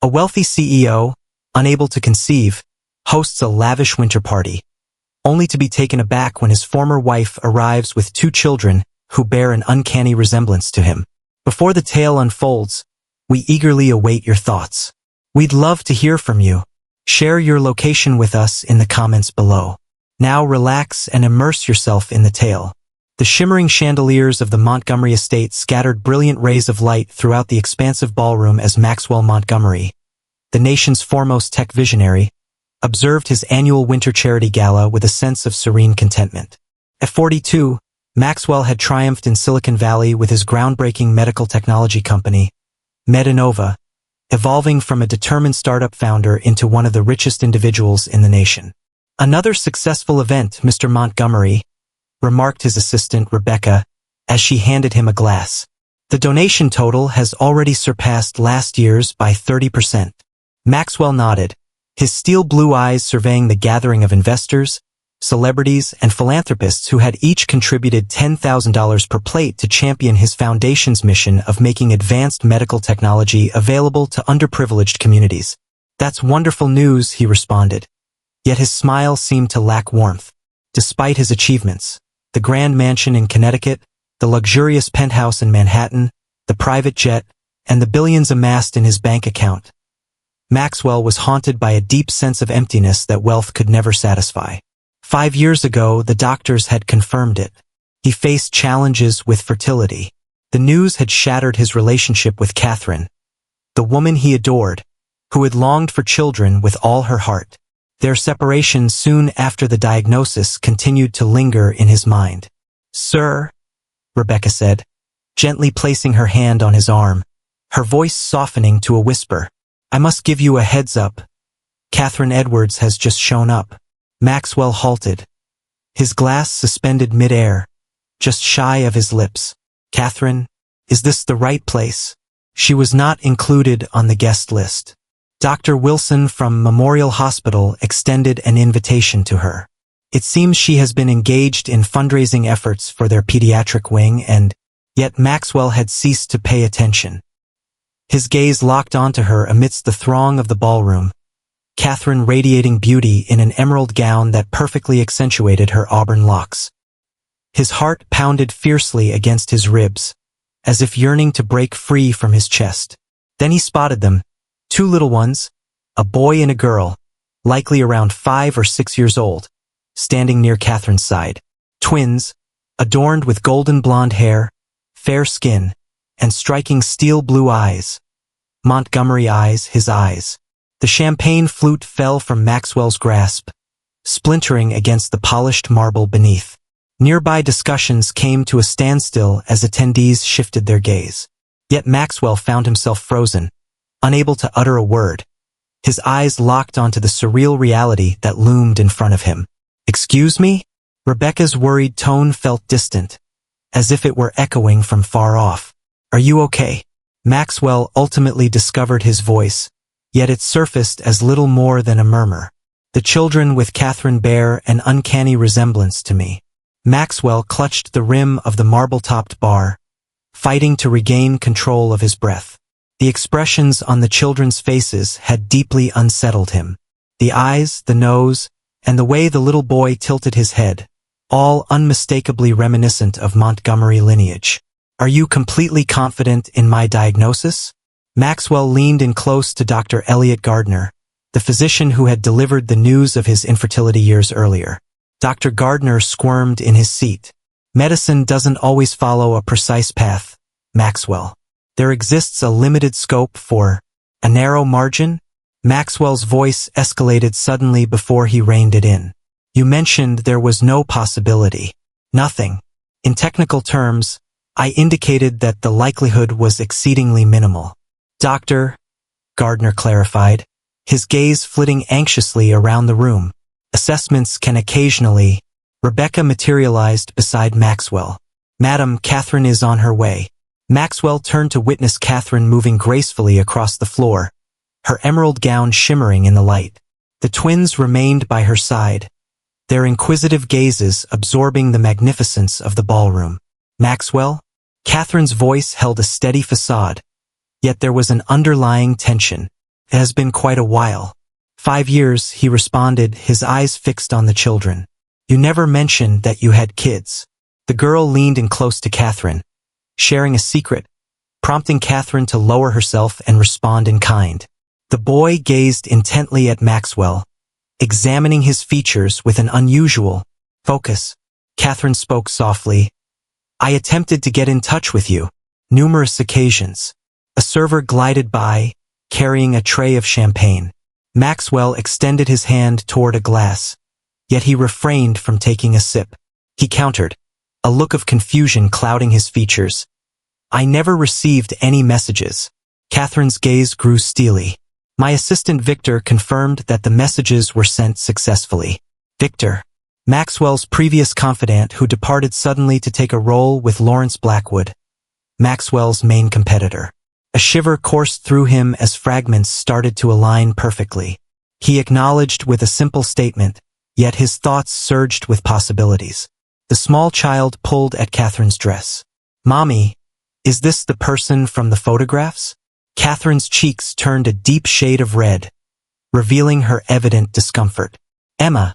A wealthy CEO, unable to conceive, hosts a lavish winter party, only to be taken aback when his former wife arrives with 2 children who bear an uncanny resemblance to him. Before the tale unfolds, we eagerly await your thoughts. We'd love to hear from you. Share your location with us in the comments below. Now relax and immerse yourself in the tale. The shimmering chandeliers of the Montgomery estate scattered brilliant rays of light throughout the expansive ballroom as Maxwell Montgomery, the nation's foremost tech visionary, observed his annual winter charity gala with a sense of serene contentment. At 42, Maxwell had triumphed in Silicon Valley with his groundbreaking medical technology company, Medinova, evolving from a determined startup founder into one of the richest individuals in the nation. Another successful event, Mr. Montgomery, remarked his assistant Rebecca as she handed him a glass. The donation total has already surpassed last year's by 30%. Maxwell nodded, his steel blue eyes surveying the gathering of investors, celebrities, and philanthropists who had each contributed $10,000 per plate to champion his foundation's mission of making advanced medical technology available to underprivileged communities. That's wonderful news, he responded. Yet his smile seemed to lack warmth. Despite his achievements, the grand mansion in Connecticut, the luxurious penthouse in Manhattan, the private jet, and the billions amassed in his bank account, Maxwell was haunted by a deep sense of emptiness that wealth could never satisfy. 5 years ago, the doctors had confirmed it. He faced challenges with fertility. The news had shattered his relationship with Catherine, the woman he adored, who had longed for children with all her heart. Their separation soon after the diagnosis continued to linger in his mind. "Sir," Rebecca said, gently placing her hand on his arm, her voice softening to a whisper, "I must give you a heads up. Catherine Edwards has just shown up." Maxwell halted, his glass suspended mid-air, just shy of his lips. "Catherine, is this the right place?" She was not included on the guest list. Dr. Wilson from Memorial Hospital extended an invitation to her. It seems she has been engaged in fundraising efforts for their pediatric wing, and yet Maxwell had ceased to pay attention. His gaze locked onto her amidst the throng of the ballroom, Catherine radiating beauty in an emerald gown that perfectly accentuated her auburn locks. His heart pounded fiercely against his ribs, as if yearning to break free from his chest. Then he spotted them, 2 little ones, a boy and a girl, likely around 5 or 6 years old, standing near Catherine's side. Twins, adorned with golden blonde hair, fair skin, and striking steel blue eyes. Montgomery eyes, his eyes. The champagne flute fell from Maxwell's grasp, splintering against the polished marble beneath. Nearby discussions came to a standstill as attendees shifted their gaze. Yet Maxwell found himself frozen, unable to utter a word, his eyes locked onto the surreal reality that loomed in front of him. "Excuse me?" Rebecca's worried tone felt distant, as if it were echoing from far off. "Are you okay?" Maxwell ultimately discovered his voice, yet it surfaced as little more than a murmur. "The children with Catherine bear an uncanny resemblance to me." Maxwell clutched the rim of the marble-topped bar, fighting to regain control of his breath. The expressions on the children's faces had deeply unsettled him. The eyes, the nose, and the way the little boy tilted his head, all unmistakably reminiscent of Montgomery lineage. "Are you completely confident in my diagnosis?" Maxwell leaned in close to Dr. Elliot Gardner, the physician who had delivered the news of his infertility years earlier. Dr. Gardner squirmed in his seat. "Medicine doesn't always follow a precise path, Maxwell. There exists a limited scope for a narrow margin." Maxwell's voice escalated suddenly before he reined it in. "You mentioned there was no possibility." "Nothing. In technical terms, I indicated that the likelihood was exceedingly minimal." "Doctor," Gardner clarified, his gaze flitting anxiously around the room. "Assessments can occasionally—" Rebecca materialized beside Maxwell. "Madam, Catherine is on her way." Maxwell turned to witness Catherine moving gracefully across the floor, her emerald gown shimmering in the light. The twins remained by her side, their inquisitive gazes absorbing the magnificence of the ballroom. "Maxwell?" Catherine's voice held a steady facade, yet there was an underlying tension. It has been quite a while. 5 years, he responded, his eyes fixed on the children. You never mentioned that you had kids. The girl leaned in close to Catherine, sharing a secret, prompting Catherine to lower herself and respond in kind. The boy gazed intently at Maxwell, examining his features with an unusual focus. Catherine spoke softly. I attempted to get in touch with you. Numerous occasions. A server glided by, carrying a tray of champagne. Maxwell extended his hand toward a glass, yet he refrained from taking a sip. He countered, a look of confusion clouding his features. I never received any messages. Catherine's gaze grew steely. My assistant Victor confirmed that the messages were sent successfully. Victor, Maxwell's previous confidant who departed suddenly to take a role with Lawrence Blackwood, Maxwell's main competitor. A shiver coursed through him as fragments started to align perfectly. He acknowledged with a simple statement, yet his thoughts surged with possibilities. The small child pulled at Catherine's dress. Mommy, is this the person from the photographs? Catherine's cheeks turned a deep shade of red, revealing her evident discomfort. Emma,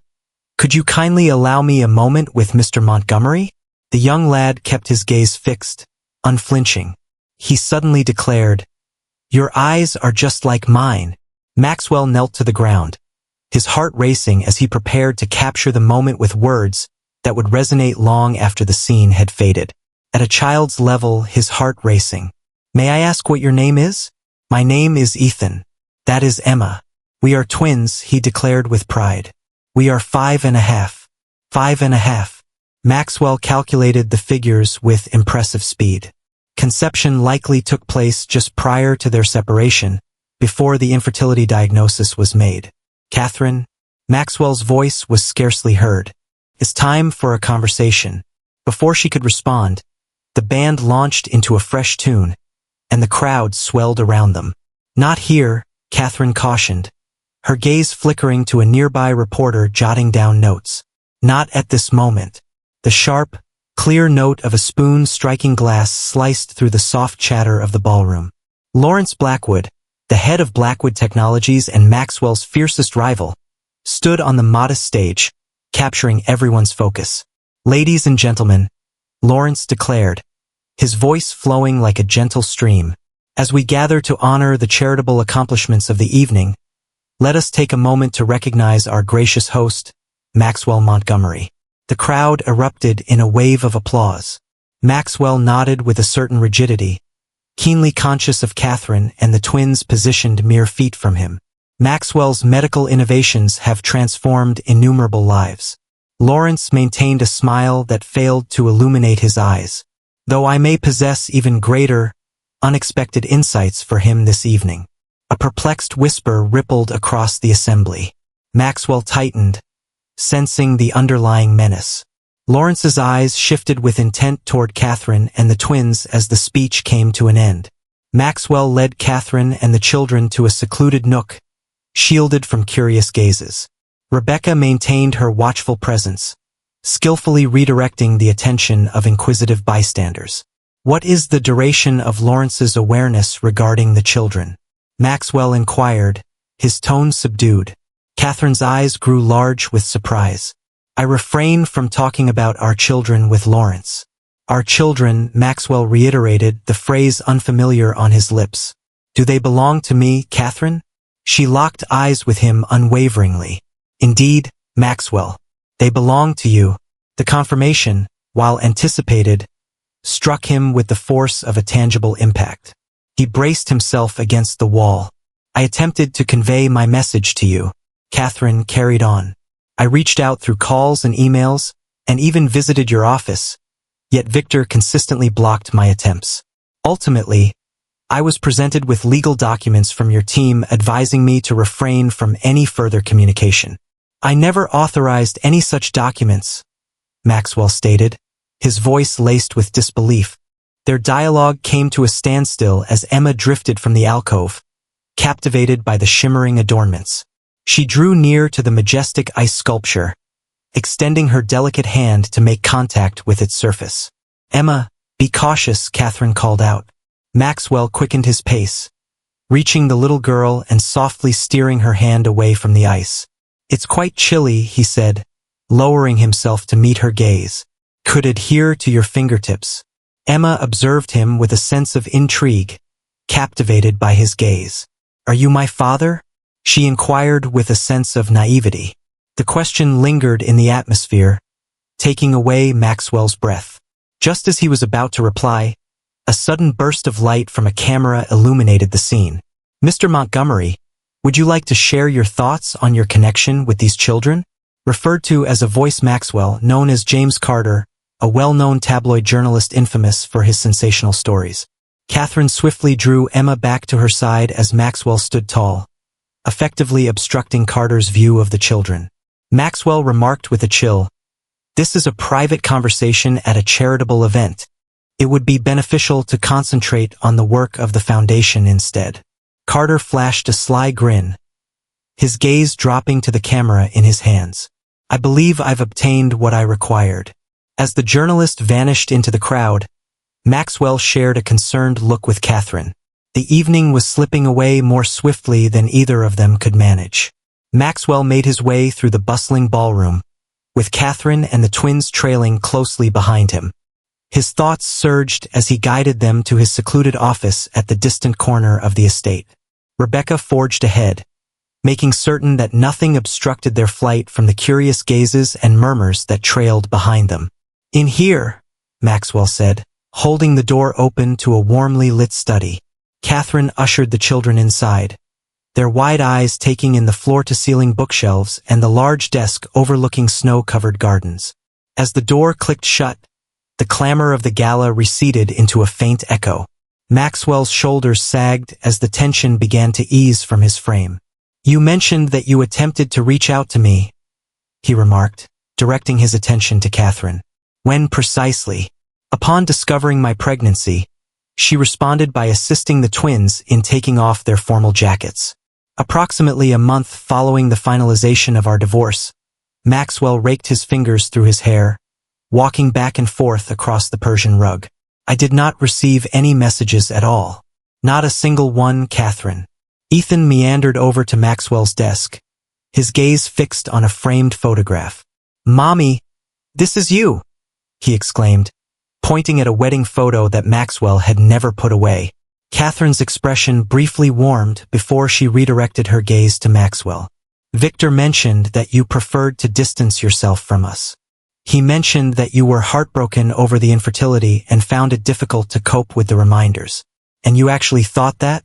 could you kindly allow me a moment with Mr. Montgomery? The young lad kept his gaze fixed, unflinching. He suddenly declared, Your eyes are just like mine. Maxwell knelt to the ground, his heart racing as he prepared to capture the moment with words that would resonate long after the scene had faded. At a child's level, his heart racing. May I ask what your name is? My name is Ethan. That is Emma. We are twins, he declared with pride. We are 5.5. 5.5. Maxwell calculated the figures with impressive speed. Conception likely took place just prior to their separation, before the infertility diagnosis was made. Catherine, Maxwell's voice was scarcely heard. It's time for a conversation. Before she could respond, the band launched into a fresh tune, and the crowd swelled around them. Not here, Catherine cautioned, her gaze flickering to a nearby reporter jotting down notes. Not at this moment. The sharp, clear note of a spoon striking glass sliced through the soft chatter of the ballroom. Lawrence Blackwood, the head of Blackwood Technologies and Maxwell's fiercest rival, stood on the modest stage, capturing everyone's focus. Ladies and gentlemen, Lawrence declared, his voice flowing like a gentle stream. As we gather to honor the charitable accomplishments of the evening, let us take a moment to recognize our gracious host, Maxwell Montgomery. The crowd erupted in a wave of applause. Maxwell nodded with a certain rigidity, keenly conscious of Catherine and the twins positioned mere feet from him. Maxwell's medical innovations have transformed innumerable lives. Lawrence maintained a smile that failed to illuminate his eyes. Though I may possess even greater, unexpected insights for him this evening. A perplexed whisper rippled across the assembly. Maxwell tightened, sensing the underlying menace. Lawrence's eyes shifted with intent toward Catherine and the twins as the speech came to an end. Maxwell led Catherine and the children to a secluded nook, shielded from curious gazes. Rebecca maintained her watchful presence, skillfully redirecting the attention of inquisitive bystanders. What is the duration of Lawrence's awareness regarding the children? Maxwell inquired, his tone subdued. Catherine's eyes grew large with surprise. I refrain from talking about our children with Lawrence. Our children, Maxwell reiterated, the phrase unfamiliar on his lips. Do they belong to me, Catherine? She locked eyes with him unwaveringly. Indeed, Maxwell. They belong to you. The confirmation, while anticipated, struck him with the force of a tangible impact. He braced himself against the wall. I attempted to convey my message to you. Catherine carried on. I reached out through calls and emails, and even visited your office, yet Victor consistently blocked my attempts. Ultimately, I was presented with legal documents from your team advising me to refrain from any further communication. I never authorized any such documents, Maxwell stated, his voice laced with disbelief. Their dialogue came to a standstill as Emma drifted from the alcove, captivated by the shimmering adornments. She drew near to the majestic ice sculpture, extending her delicate hand to make contact with its surface. Emma, be cautious, Catherine called out. Maxwell quickened his pace, reaching the little girl and softly steering her hand away from the ice. "It's quite chilly," he said, lowering himself to meet her gaze. "Could adhere to your fingertips." Emma observed him with a sense of intrigue, captivated by his gaze. "Are you my father?" she inquired with a sense of naivety. The question lingered in the atmosphere, taking away Maxwell's breath. Just as he was about to reply, a sudden burst of light from a camera illuminated the scene. "Mr. Montgomery, would you like to share your thoughts on your connection with these children?" Referred to as a voice, Maxwell, known as James Carter, a well-known tabloid journalist infamous for his sensational stories. Catherine swiftly drew Emma back to her side as Maxwell stood tall, effectively obstructing Carter's view of the children. Maxwell remarked with a chill, "This is a private conversation at a charitable event. It would be beneficial to concentrate on the work of the foundation instead." Carter flashed a sly grin, his gaze dropping to the camera in his hands. "I believe I've obtained what I required." As the journalist vanished into the crowd, Maxwell shared a concerned look with Catherine. The evening was slipping away more swiftly than either of them could manage. Maxwell made his way through the bustling ballroom, with Catherine and the twins trailing closely behind him. His thoughts surged as he guided them to his secluded office at the distant corner of the estate. Rebecca forged ahead, making certain that nothing obstructed their flight from the curious gazes and murmurs that trailed behind them. "In here," Maxwell said, holding the door open to a warmly lit study. Catherine ushered the children inside, their wide eyes taking in the floor-to-ceiling bookshelves and the large desk overlooking snow-covered gardens. As the door clicked shut, the clamor of the gala receded into a faint echo. Maxwell's shoulders sagged as the tension began to ease from his frame. "You mentioned that you attempted to reach out to me," he remarked, directing his attention to Catherine. "When precisely?" "Upon discovering my pregnancy," she responded by assisting the twins in taking off their formal jackets. "Approximately a month following the finalization of our divorce," Maxwell raked his fingers through his hair, walking back and forth across the Persian rug. "I did not receive any messages at all. Not a single one, Catherine." Ethan meandered over to Maxwell's desk, his gaze fixed on a framed photograph. "Mommy, this is you," he exclaimed, pointing at a wedding photo that Maxwell had never put away. Catherine's expression briefly warmed before she redirected her gaze to Maxwell. "Victor mentioned that you preferred to distance yourself from us. He mentioned that you were heartbroken over the infertility and found it difficult to cope with the reminders. And you actually thought that?"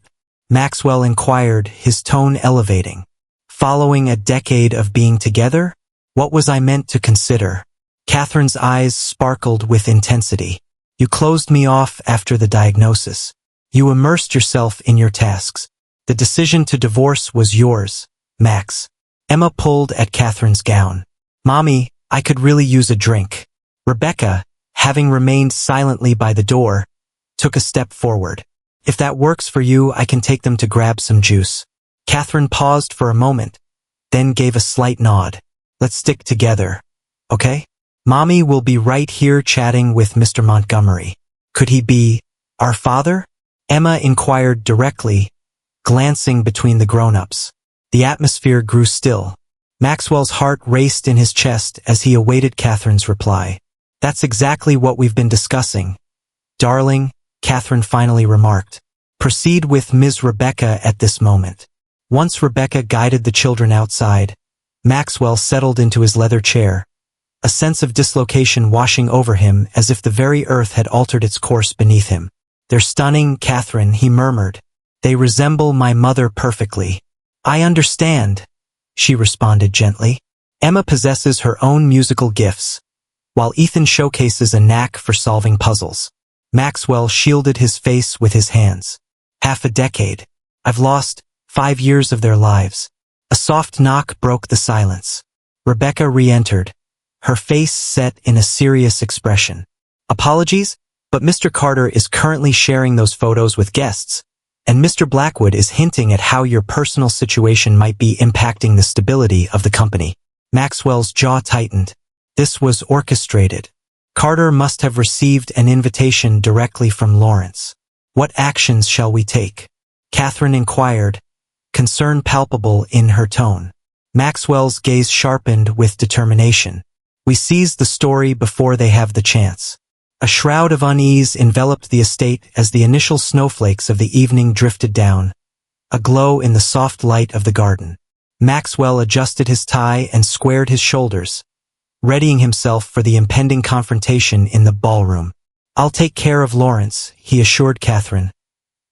Maxwell inquired, his tone elevating. "Following a decade of being together? What was I meant to consider?" Catherine's eyes sparkled with intensity. "You closed me off after the diagnosis. You immersed yourself in your tasks. The decision to divorce was yours, Max." Emma pulled at Catherine's gown. "Mommy, I could really use a drink." Rebecca, having remained silently by the door, took a step forward. "If that works for you, I can take them to grab some juice." Catherine paused for a moment, then gave a slight nod. "Let's stick together, okay? Mommy will be right here chatting with Mr. Montgomery. Could he be our father?" Emma inquired directly, glancing between the grown-ups. The atmosphere grew still. Maxwell's heart raced in his chest as he awaited Catherine's reply. "That's exactly what we've been discussing, darling," Catherine finally remarked. "Proceed with Ms. Rebecca at this moment." Once Rebecca guided the children outside, Maxwell settled into his leather chair, a sense of dislocation washing over him as if the very earth had altered its course beneath him. "They're stunning, Catherine," he murmured. "They resemble my mother perfectly." "I understand," she responded gently. Emma possesses her own musical gifts, while Ethan showcases a knack for solving puzzles. Maxwell shielded his face with his hands. "Half a decade. I've lost 5 years of their lives." A soft knock broke the silence. Rebecca re-entered, her face set in a serious expression. "Apologies, but Mr. Carter is currently sharing those photos with guests, and Mr. Blackwood is hinting at how your personal situation might be impacting the stability of the company." Maxwell's jaw tightened. This was orchestrated. Carter must have received an invitation directly from Lawrence. "What actions shall we take?" Catherine inquired, concern palpable in her tone. Maxwell's gaze sharpened with determination. We seized the story before they have the chance. A shroud of unease enveloped the estate as the initial snowflakes of the evening drifted down, aglow in the soft light of the garden. Maxwell adjusted his tie and squared his shoulders, readying himself for the impending confrontation in the ballroom. I'll take care of Lawrence, he assured Catherine,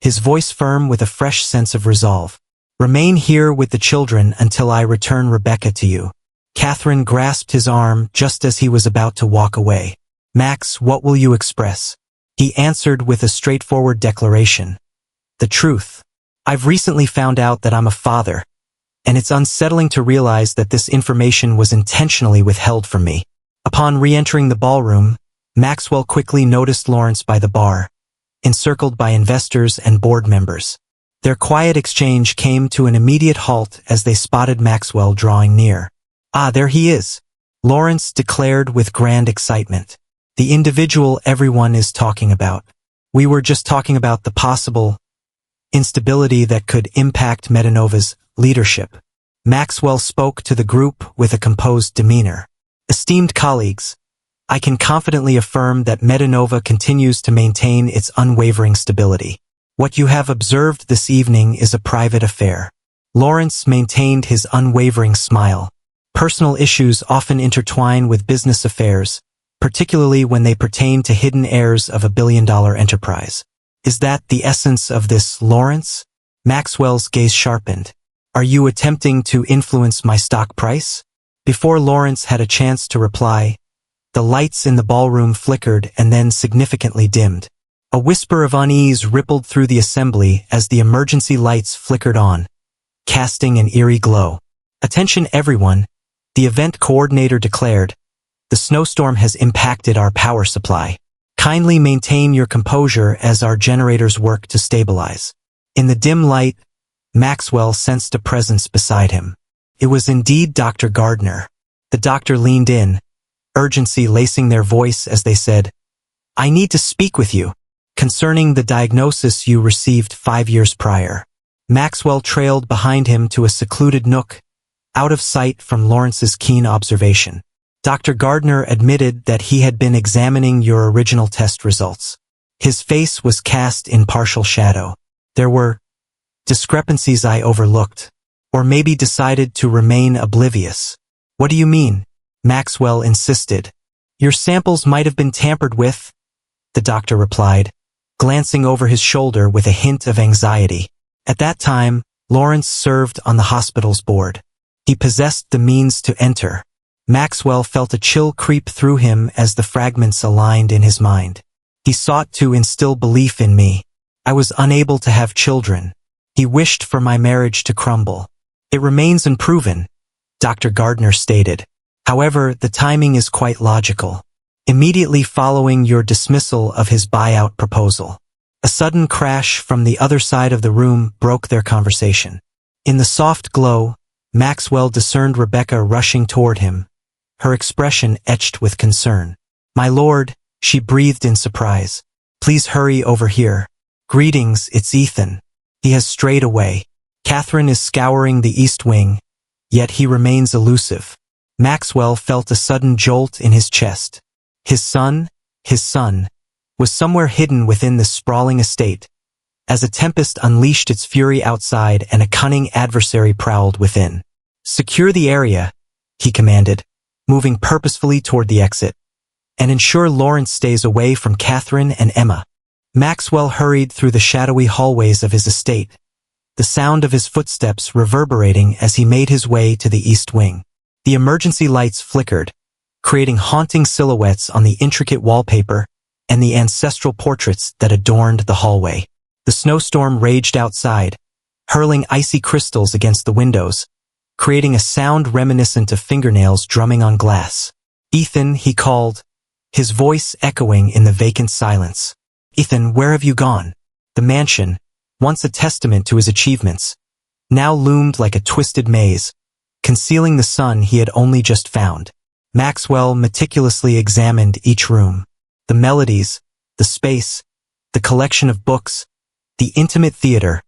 his voice firm with a fresh sense of resolve. Remain here with the children until I return Rebecca to you. Catherine grasped his arm just as he was about to walk away. Max, what will you express? He answered with a straightforward declaration. The truth. I've recently found out that I'm a father, and it's unsettling to realize that this information was intentionally withheld from me. Upon re-entering the ballroom, Maxwell quickly noticed Lawrence by the bar, encircled by investors and board members. Their quiet exchange came to an immediate halt as they spotted Maxwell drawing near. Ah, there he is, Lawrence declared with grand excitement. The individual everyone is talking about. We were just talking about the possible instability that could impact Metanova's leadership. Maxwell spoke to the group with a composed demeanor. Esteemed colleagues, I can confidently affirm that Metanova continues to maintain its unwavering stability. What you have observed this evening is a private affair. Lawrence maintained his unwavering smile. Personal issues often intertwine with business affairs, particularly when they pertain to hidden heirs of a billion-dollar enterprise. Is that the essence of this, Lawrence? Maxwell's gaze sharpened. Are you attempting to influence my stock price? Before Lawrence had a chance to reply, the lights in the ballroom flickered and then significantly dimmed. A whisper of unease rippled through the assembly as the emergency lights flickered on, casting an eerie glow. Attention everyone, the event coordinator declared. The snowstorm has impacted our power supply. Kindly maintain your composure as our generators work to stabilize. In the dim light, Maxwell sensed a presence beside him. It was indeed Dr. Gardner. The doctor leaned in, urgency lacing their voice as they said, I need to speak with you concerning the diagnosis you received 5 years prior. Maxwell trailed behind him to a secluded nook, out of sight from Lawrence's keen observation. Dr. Gardner admitted that he had been examining your original test results. His face was cast in partial shadow. There were discrepancies I overlooked, or maybe decided to remain oblivious. What do you mean? Maxwell insisted. Your samples might have been tampered with, the doctor replied, glancing over his shoulder with a hint of anxiety. At that time, Lawrence served on the hospital's board. He possessed the means to enter. Maxwell felt a chill creep through him as the fragments aligned in his mind. He sought to instill belief in me. I was unable to have children. He wished for my marriage to crumble. It remains unproven, Dr. Gardner stated. However, the timing is quite logical. Immediately following your dismissal of his buyout proposal, a sudden crash from the other side of the room broke their conversation. In the soft glow, Maxwell discerned Rebecca rushing toward him, her expression etched with concern. My lord, she breathed in surprise. Please hurry over here. Greetings, it's Ethan. He has strayed away. Catherine is scouring the east wing, yet he remains elusive. Maxwell felt a sudden jolt in his chest. His son, was somewhere hidden within this sprawling estate, as a tempest unleashed its fury outside and a cunning adversary prowled within. Secure the area, he commanded, moving purposefully toward the exit, and ensure Lawrence stays away from Catherine and Emma. Maxwell hurried through the shadowy hallways of his estate, the sound of his footsteps reverberating as he made his way to the east wing. The emergency lights flickered, creating haunting silhouettes on the intricate wallpaper and the ancestral portraits that adorned the hallway. The snowstorm raged outside, hurling icy crystals against the windows, creating a sound reminiscent of fingernails drumming on glass. Ethan, he called, his voice echoing in the vacant silence. Ethan, where have you gone? The mansion, once a testament to his achievements, now loomed like a twisted maze, concealing the son he had only just found. Maxwell meticulously examined each room. The melodies, the space, the collection of books, the intimate theater,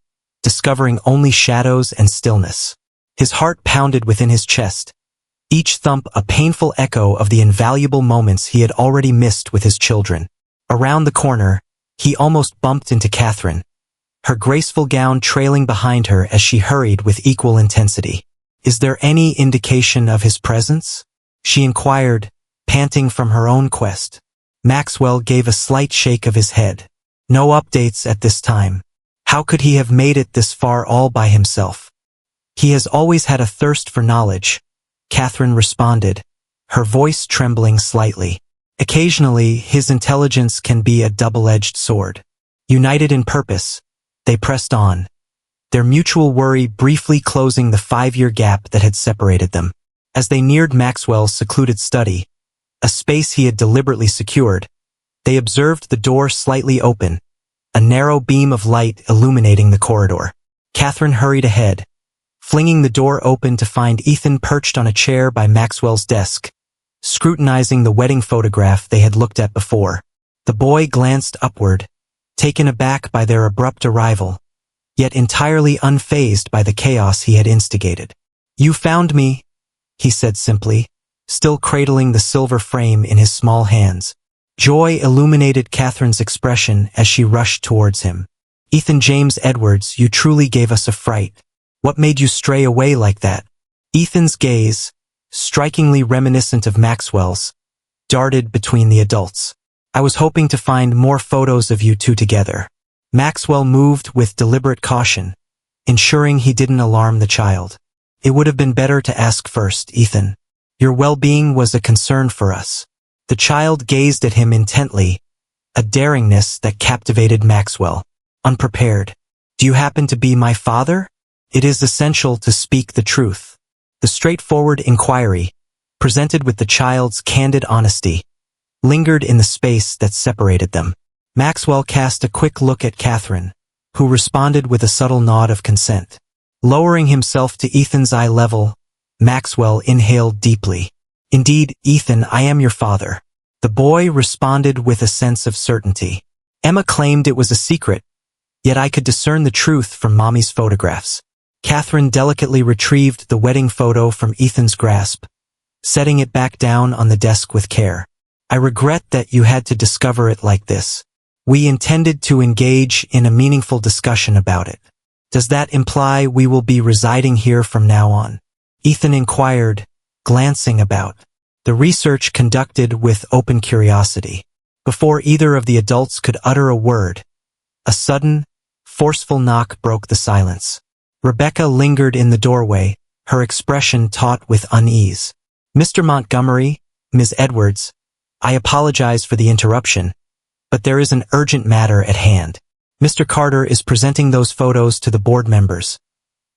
discovering only shadows and stillness. His heart pounded within his chest, each thump a painful echo of the invaluable moments he had already missed with his children. Around the corner, he almost bumped into Catherine, her graceful gown trailing behind her as she hurried with equal intensity. "Is there any indication of his presence?" she inquired, panting from her own quest. Maxwell gave a slight shake of his head. "No updates at this time. How could he have made it this far all by himself?" "He has always had a thirst for knowledge," Catherine responded, her voice trembling slightly. "Occasionally, his intelligence can be a double-edged sword." United in purpose, they pressed on, their mutual worry briefly closing the 5-year gap that had separated them. As they neared Maxwell's secluded study, a space he had deliberately secured, they observed the door slightly open, a narrow beam of light illuminating the corridor. Catherine hurried ahead, flinging the door open to find Ethan perched on a chair by Maxwell's desk, scrutinizing the wedding photograph they had looked at before. The boy glanced upward, taken aback by their abrupt arrival, yet entirely unfazed by the chaos he had instigated. "You found me," he said simply, still cradling the silver frame in his small hands. Joy illuminated Catherine's expression as she rushed towards him. "Ethan James Edwards, you truly gave us a fright. What made you stray away like that?" Ethan's gaze, strikingly reminiscent of Maxwell's, darted between the adults. "I was hoping to find more photos of you two together." Maxwell moved with deliberate caution, ensuring he didn't alarm the child. "It would have been better to ask first, Ethan. Your well-being was a concern for us." The child gazed at him intently, a daringness that captivated Maxwell. Unprepared. "Do you happen to be my father?" It is essential to speak the truth. The straightforward inquiry, presented with the child's candid honesty, lingered in the space that separated them. Maxwell cast a quick look at Catherine, who responded with a subtle nod of consent. Lowering himself to Ethan's eye level, Maxwell inhaled deeply. "Indeed, Ethan, I am your father." The boy responded with a sense of certainty. "Emma claimed it was a secret, yet I could discern the truth from Mommy's photographs." Catherine delicately retrieved the wedding photo from Ethan's grasp, setting it back down on the desk with care. "I regret that you had to discover it like this. We intended to engage in a meaningful discussion about it." "Does that imply we will be residing here from now on?" Ethan inquired, glancing about. The research conducted with open curiosity. Before either of the adults could utter a word, a sudden, forceful knock broke the silence. Rebecca lingered in the doorway, her expression taut with unease. "Mr. Montgomery, Ms. Edwards, I apologize for the interruption, but there is an urgent matter at hand. Mr. Carter is presenting those photos to the board members,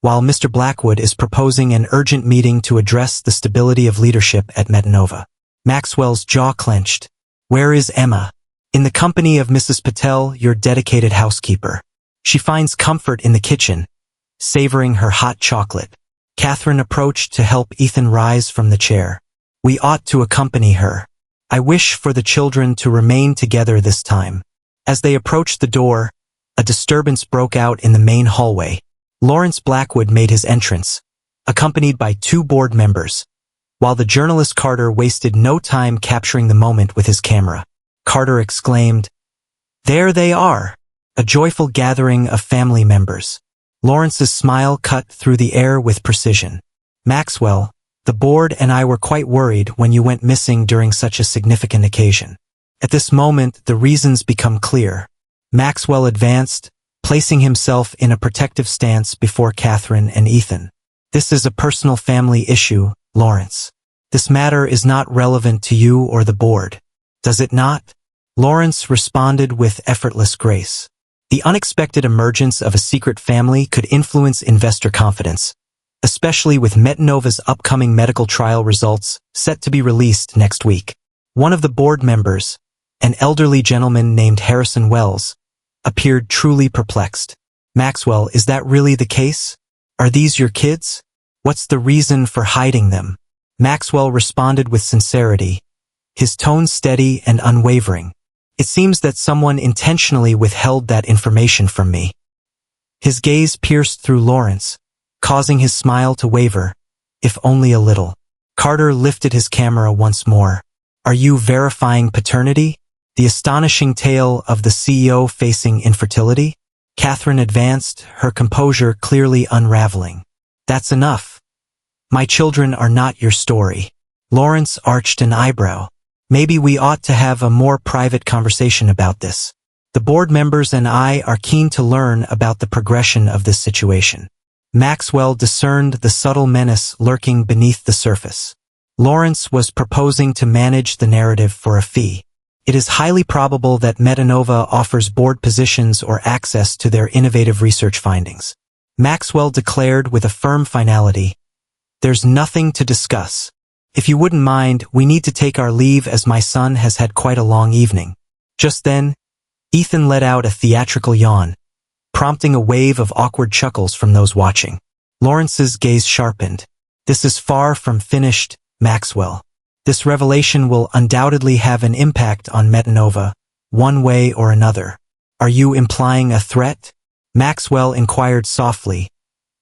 while Mr. Blackwood is proposing an urgent meeting to address the stability of leadership at Metanova." Maxwell's jaw clenched. "Where is Emma?" "In the company of Mrs. Patel, your dedicated housekeeper. She finds comfort in the kitchen, savoring her hot chocolate." Catherine approached to help Ethan rise from the chair. "We ought to accompany her. I wish for the children to remain together this time." As they approached the door, a disturbance broke out in the main hallway. Lawrence Blackwood made his entrance, accompanied by 2 board members, while the journalist Carter wasted no time capturing the moment with his camera. Carter exclaimed, "There they are!" A joyful gathering of family members. Lawrence's smile cut through the air with precision. "Maxwell, the board and I were quite worried when you went missing during such a significant occasion. At this moment, the reasons become clear." Maxwell advanced, placing himself in a protective stance before Catherine and Ethan. "This is a personal family issue, Lawrence. This matter is not relevant to you or the board, does it not?" Lawrence responded with effortless grace. The unexpected emergence of a secret family could influence investor confidence, especially with Metanova's upcoming medical trial results set to be released next week. One of the board members, an elderly gentleman named Harrison Wells, appeared truly perplexed. "Maxwell, is that really the case? Are these your kids? What's the reason for hiding them?" Maxwell responded with sincerity, his tone steady and unwavering. "It seems that someone intentionally withheld that information from me. His gaze pierced through Lawrence, causing his smile to waver, if only a little. Carter lifted his camera once more. Are you verifying paternity? The astonishing tale of the CEO facing infertility? Catherine advanced, her composure clearly unraveling. That's enough. My children are not your story. Lawrence arched an eyebrow. Maybe we ought to have a more private conversation about this. The board members and I are keen to learn about the progression of this situation. Maxwell discerned the subtle menace lurking beneath the surface. Lawrence was proposing to manage the narrative for a fee. It is highly probable that Metanova offers board positions or access to their innovative research findings. Maxwell declared with a firm finality, "There's nothing to discuss. If you wouldn't mind, we need to take our leave as my son has had quite a long evening." Just then, Ethan let out a theatrical yawn, prompting a wave of awkward chuckles from those watching. Lawrence's gaze sharpened. This is far from finished, Maxwell. This revelation will undoubtedly have an impact on Metanova, one way or another. Are you implying a threat? Maxwell inquired softly,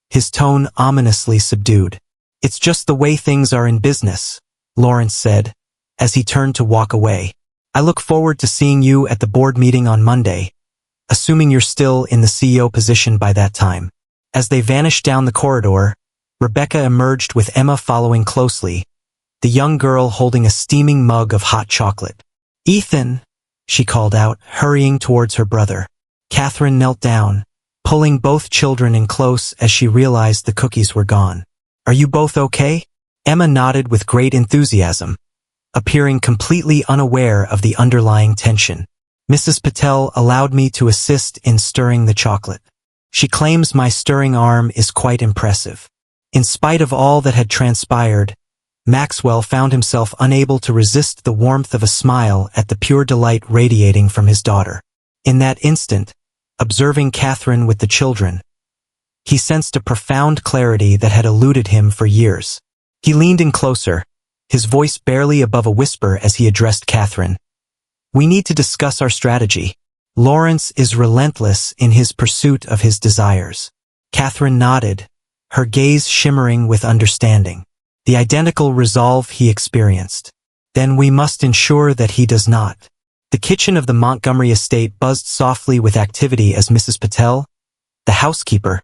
his tone ominously subdued. It's just the way things are in business, Lawrence said, as he turned to walk away. I look forward to seeing you at the board meeting on Monday, assuming you're still in the CEO position by that time. As they vanished down the corridor, Rebecca emerged with Emma following closely, the young girl holding a steaming mug of hot chocolate. Ethan, she called out, hurrying towards her brother. Catherine knelt down, pulling both children in close as she realized the cookies were gone. Are you both okay? Emma nodded with great enthusiasm, appearing completely unaware of the underlying tension. Mrs. Patel allowed me to assist in stirring the chocolate. She claims my stirring arm is quite impressive. In spite of all that had transpired, Maxwell found himself unable to resist the warmth of a smile at the pure delight radiating from his daughter. In that instant, observing Catherine with the children, he sensed a profound clarity that had eluded him for years. He leaned in closer, his voice barely above a whisper as he addressed Catherine. We need to discuss our strategy. Lawrence is relentless in his pursuit of his desires. Catherine nodded, her gaze shimmering with understanding. The identical resolve he experienced. Then we must ensure that he does not. The kitchen of the Montgomery estate buzzed softly with activity as Mrs. Patel, the housekeeper,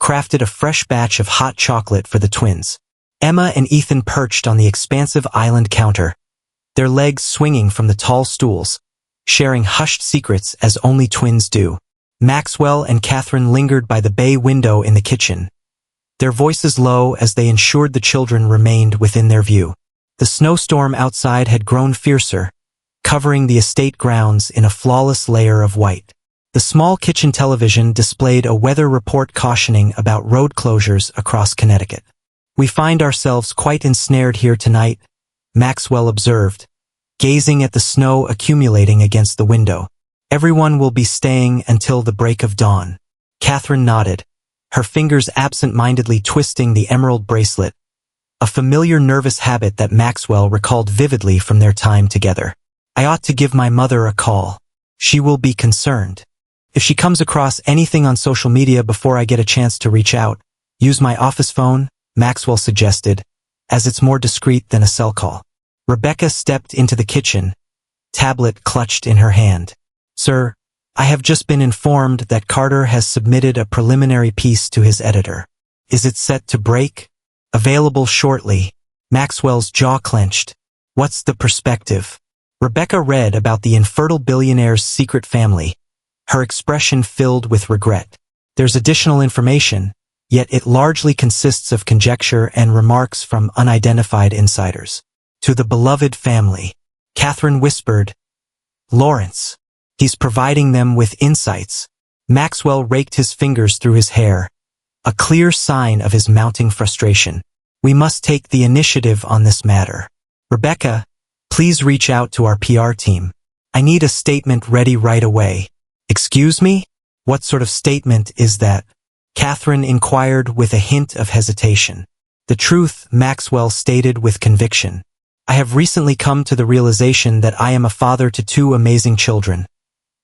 crafted a fresh batch of hot chocolate for the twins. Emma and Ethan perched on the expansive island counter, their legs swinging from the tall stools, sharing hushed secrets as only twins do. Maxwell and Catherine lingered by the bay window in the kitchen, their voices low as they ensured the children remained within their view. The snowstorm outside had grown fiercer, covering the estate grounds in a flawless layer of white. The small kitchen television displayed a weather report cautioning about road closures across Connecticut. We find ourselves quite ensnared here tonight, Maxwell observed, gazing at the snow accumulating against the window. Everyone will be staying until the break of dawn. Catherine nodded, her fingers absent-mindedly twisting the emerald bracelet, a familiar nervous habit that Maxwell recalled vividly from their time together. I ought to give my mother a call. She will be concerned. If she comes across anything on social media before I get a chance to reach out, use my office phone, Maxwell suggested, as it's more discreet than a cell call. Rebecca stepped into the kitchen, tablet clutched in her hand. Sir, I have just been informed that Carter has submitted a preliminary piece to his editor. Is it set to break? Available shortly. Maxwell's jaw clenched. What's the perspective? Rebecca read about the infertile billionaire's secret family, her expression filled with regret. There's additional information, yet it largely consists of conjecture and remarks from unidentified insiders. To the beloved family, Catherine whispered, Lawrence. He's providing them with insights. Maxwell raked his fingers through his hair, a clear sign of his mounting frustration. We must take the initiative on this matter. Rebecca, please reach out to our PR team. I need a statement ready right away. Excuse me? What sort of statement is that? Catherine inquired with a hint of hesitation. The truth, Maxwell stated with conviction. I have recently come to the realization that I am a father to two amazing children,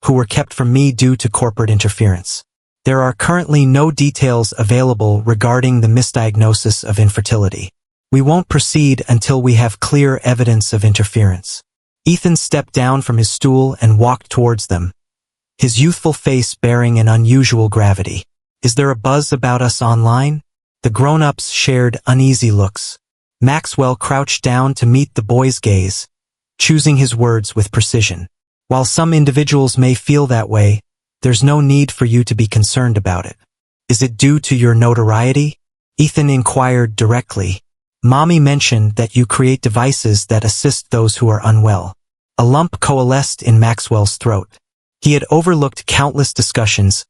who were kept from me due to corporate interference. There are currently no details available regarding the misdiagnosis of infertility. We won't proceed until we have clear evidence of interference. Ethan stepped down from his stool and walked towards them, his youthful face bearing an unusual gravity. Is there a buzz about us online? The grown-ups shared uneasy looks. Maxwell crouched down to meet the boy's gaze, choosing his words with precision. While some individuals may feel that way, there's no need for you to be concerned about it. Is it due to your notoriety? Ethan inquired directly. Mommy mentioned that you create devices that assist those who are unwell. A lump coalesced in Maxwell's throat. He had overlooked countless discussions,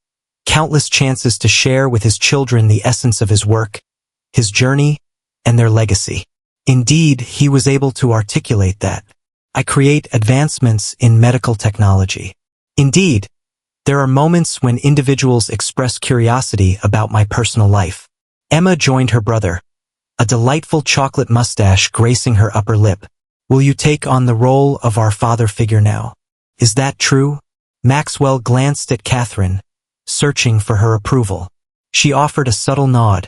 countless chances to share with his children the essence of his work, his journey, and their legacy. Indeed, he was able to articulate that. I create advancements in medical technology. Indeed, there are moments when individuals express curiosity about my personal life. Emma joined her brother, a delightful chocolate mustache gracing her upper lip. Will you take on the role of our father figure now? Is that true? Maxwell glanced at Catherine, searching for her approval. She offered a subtle nod,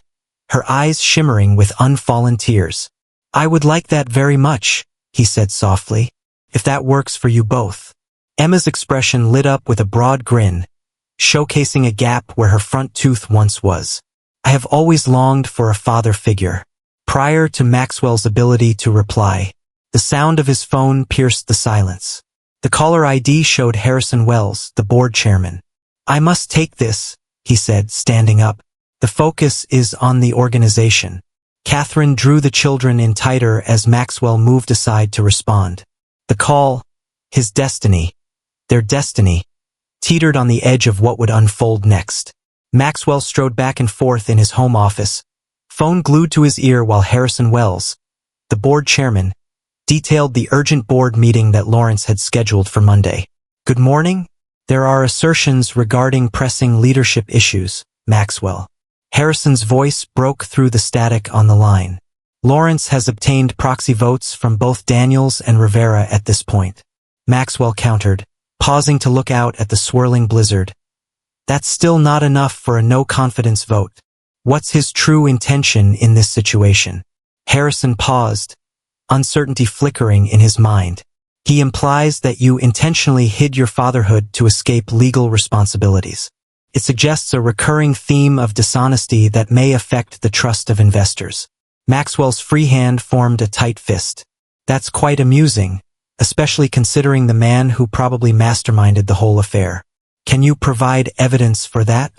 her eyes shimmering with unfallen tears. I would like that very much, he said softly, if that works for you both. Emma's expression lit up with a broad grin, showcasing a gap where her front tooth once was. I have always longed for a father figure. Prior to Maxwell's ability to reply, the sound of his phone pierced the silence. The caller ID showed Harrison Wells, the board chairman. I must take this, he said, standing up. The focus is on the organization. Catherine drew the children in tighter as Maxwell moved aside to respond. The call, his destiny, their destiny, teetered on the edge of what would unfold next. Maxwell strode back and forth in his home office, phone glued to his ear while Harrison Wells, the board chairman, detailed the urgent board meeting that Lawrence had scheduled for Monday. Good morning. There are assertions regarding pressing leadership issues, Maxwell. Harrison's voice broke through the static on the line. Lawrence has obtained proxy votes from both Daniels and Rivera at this point. Maxwell countered, pausing to look out at the swirling blizzard. That's still not enough for a no-confidence vote. What's his true intention in this situation? Harrison paused, uncertainty flickering in his mind. He implies that you intentionally hid your fatherhood to escape legal responsibilities. It suggests a recurring theme of dishonesty that may affect the trust of investors. Maxwell's free hand formed a tight fist. That's quite amusing, especially considering the man who probably masterminded the whole affair. Can you provide evidence for that?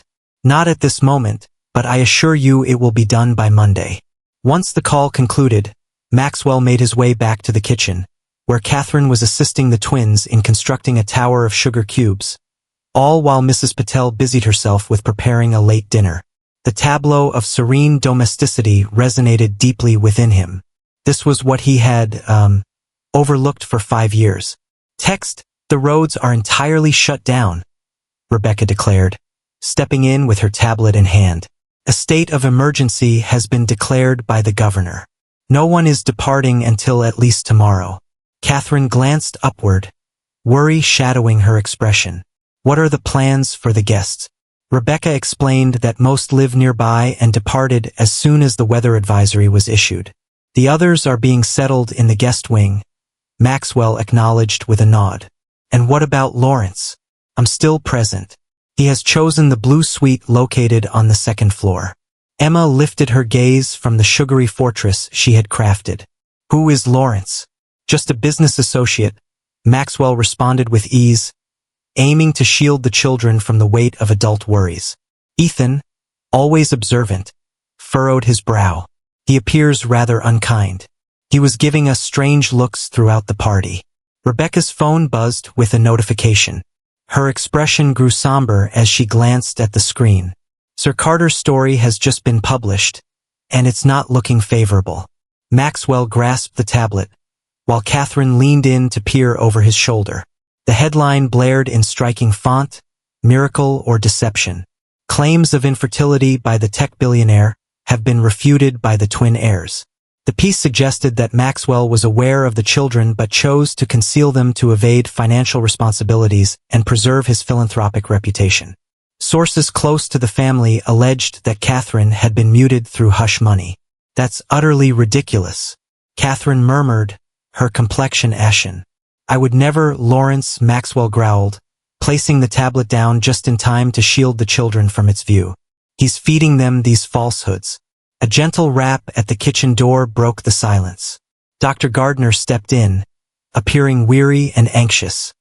Not at this moment, but I assure you it will be done by Monday. Once the call concluded, Maxwell made his way back to the kitchen, where Catherine was assisting the twins in constructing a tower of sugar cubes, all while Mrs. Patel busied herself with preparing a late dinner. The tableau of serene domesticity resonated deeply within him. This was what he had, overlooked for 5 years. Text, the roads are entirely shut down, Rebecca declared, stepping in with her tablet in hand. A state of emergency has been declared by the governor. No one is departing until at least tomorrow. Catherine glanced upward, worry shadowing her expression. What are the plans for the guests? Rebecca explained that most live nearby and departed as soon as the weather advisory was issued. The others are being settled in the guest wing, Maxwell acknowledged with a nod. And what about Lawrence? I'm still present. He has chosen the blue suite located on the 2nd floor. Emma lifted her gaze from the sugary fortress she had crafted. Who is Lawrence? Just a business associate, Maxwell responded with ease, aiming to shield the children from the weight of adult worries. Ethan, always observant, furrowed his brow. He appears rather unkind. He was giving us strange looks throughout the party. Rebecca's phone buzzed with a notification. Her expression grew somber as she glanced at the screen. Sir Carter's story has just been published, and it's not looking favorable. Maxwell grasped the tablet, while Catherine leaned in to peer over his shoulder. The headline blared in striking font, Miracle or Deception. Claims of infertility by the tech billionaire have been refuted by the twin heirs. The piece suggested that Maxwell was aware of the children but chose to conceal them to evade financial responsibilities and preserve his philanthropic reputation. Sources close to the family alleged that Catherine had been muted through hush money. That's utterly ridiculous, Catherine murmured, her complexion ashen. I would never, Lawrence, Maxwell growled, placing the tablet down just in time to shield the children from its view. He's feeding them these falsehoods. A gentle rap at the kitchen door broke the silence. Dr. Gardner stepped in, appearing weary and anxious.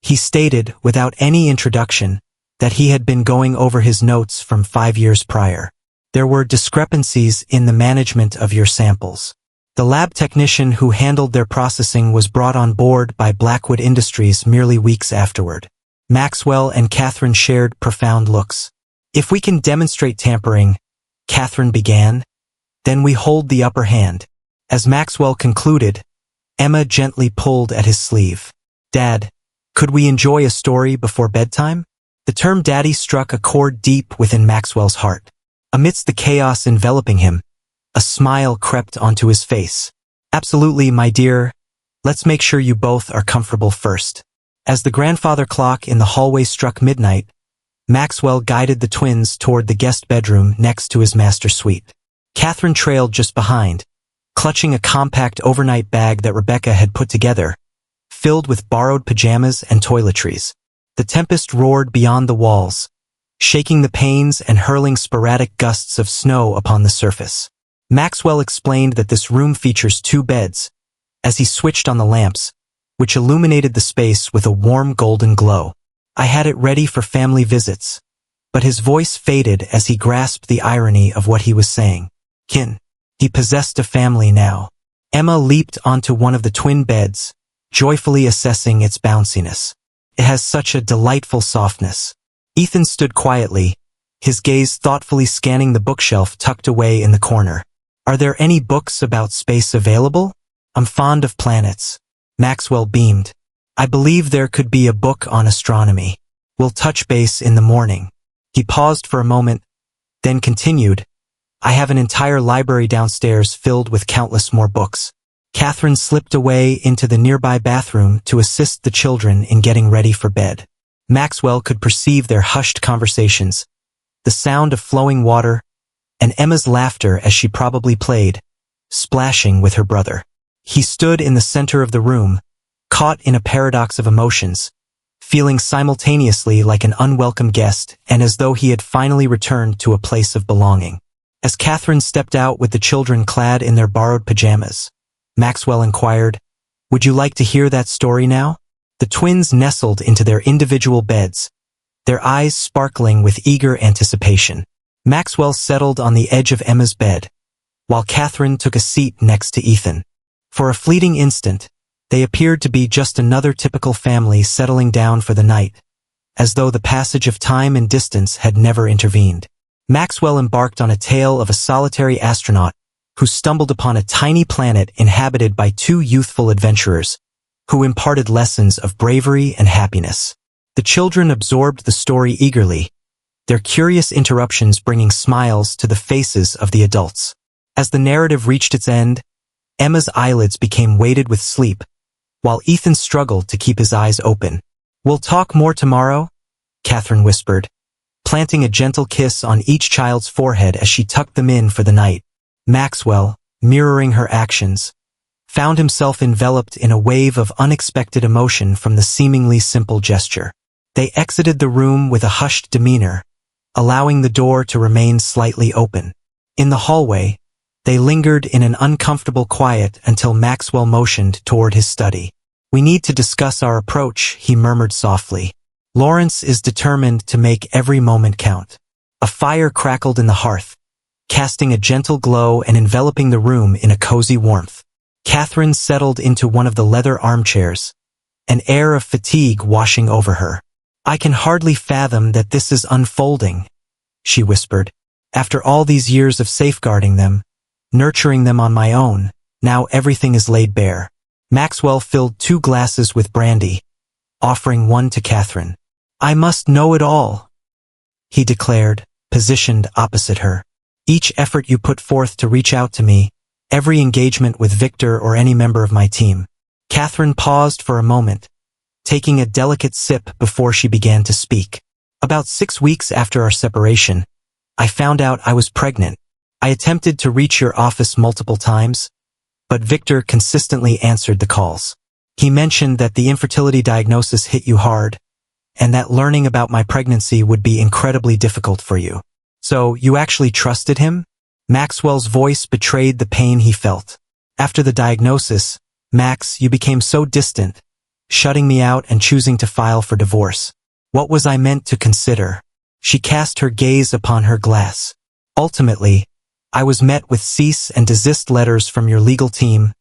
He stated, without any introduction, that he had been going over his notes from 5 years prior. There were discrepancies in the management of your samples. The lab technician who handled their processing was brought on board by Blackwood Industries merely weeks afterward. Maxwell and Catherine shared profound looks. If we can demonstrate tampering, Catherine began, then we hold the upper hand. As Maxwell concluded, Emma gently pulled at his sleeve. Dad, could we enjoy a story before bedtime? The term daddy struck a chord deep within Maxwell's heart. Amidst the chaos enveloping him, a smile crept onto his face. Absolutely, my dear. Let's make sure you both are comfortable first. As the grandfather clock in the hallway struck midnight, Maxwell guided the twins toward the guest bedroom next to his master suite. Catherine trailed just behind, clutching a compact overnight bag that Rebecca had put together, filled with borrowed pajamas and toiletries. The tempest roared beyond the walls, shaking the panes and hurling sporadic gusts of snow upon the surface. Maxwell explained that this room features 2 beds, as he switched on the lamps, which illuminated the space with a warm golden glow. I had it ready for family visits, but his voice faded as he grasped the irony of what he was saying. He possessed a family now. Emma leaped onto one of the twin beds, joyfully assessing its bounciness. It has such a delightful softness. Ethan stood quietly, his gaze thoughtfully scanning the bookshelf tucked away in the corner. Are there any books about space available? I'm fond of planets. Maxwell beamed. I believe there could be a book on astronomy. We'll touch base in the morning. He paused for a moment, then continued. I have an entire library downstairs filled with countless more books. Catherine slipped away into the nearby bathroom to assist the children in getting ready for bed. Maxwell could perceive their hushed conversations, the sound of flowing water, and Emma's laughter as she probably played, splashing with her brother. He stood in the center of the room, caught in a paradox of emotions, feeling simultaneously like an unwelcome guest and as though he had finally returned to a place of belonging. As Catherine stepped out with the children clad in their borrowed pajamas, Maxwell inquired, Would you like to hear that story now? The twins nestled into their individual beds, their eyes sparkling with eager anticipation. Maxwell settled on the edge of Emma's bed, while Catherine took a seat next to Ethan. For a fleeting instant, they appeared to be just another typical family settling down for the night, as though the passage of time and distance had never intervened. Maxwell embarked on a tale of a solitary astronaut who stumbled upon a tiny planet inhabited by 2 youthful adventurers, who imparted lessons of bravery and happiness. The children absorbed the story eagerly, their curious interruptions bringing smiles to the faces of the adults. As the narrative reached its end, Emma's eyelids became weighted with sleep, while Ethan struggled to keep his eyes open. We'll talk more tomorrow, Catherine whispered, planting a gentle kiss on each child's forehead as she tucked them in for the night. Maxwell, mirroring her actions, found himself enveloped in a wave of unexpected emotion from the seemingly simple gesture. They exited the room with a hushed demeanor, allowing the door to remain slightly open. In the hallway, they lingered in an uncomfortable quiet until Maxwell motioned toward his study. We need to discuss our approach, he murmured softly. Lawrence is determined to make every moment count. A fire crackled in the hearth, casting a gentle glow and enveloping the room in a cozy warmth. Catherine settled into one of the leather armchairs, an air of fatigue washing over her. I can hardly fathom that this is unfolding, she whispered. After all these years of safeguarding them, nurturing them on my own, now everything is laid bare. Maxwell filled 2 glasses with brandy, offering one to Catherine. I must know it all, he declared, positioned opposite her. Each effort you put forth to reach out to me, every engagement with Victor or any member of my team. Catherine paused for a moment, taking a delicate sip before she began to speak. About 6 weeks after our separation, I found out I was pregnant. I attempted to reach your office multiple times, but Victor consistently answered the calls. He mentioned that the infertility diagnosis hit you hard, and that learning about my pregnancy would be incredibly difficult for you. So, you actually trusted him? Maxwell's voice betrayed the pain he felt. After the diagnosis, Max, you became so distant, shutting me out and choosing to file for divorce. What was I meant to consider? She cast her gaze upon her glass. Ultimately, I was met with cease and desist letters from your legal team,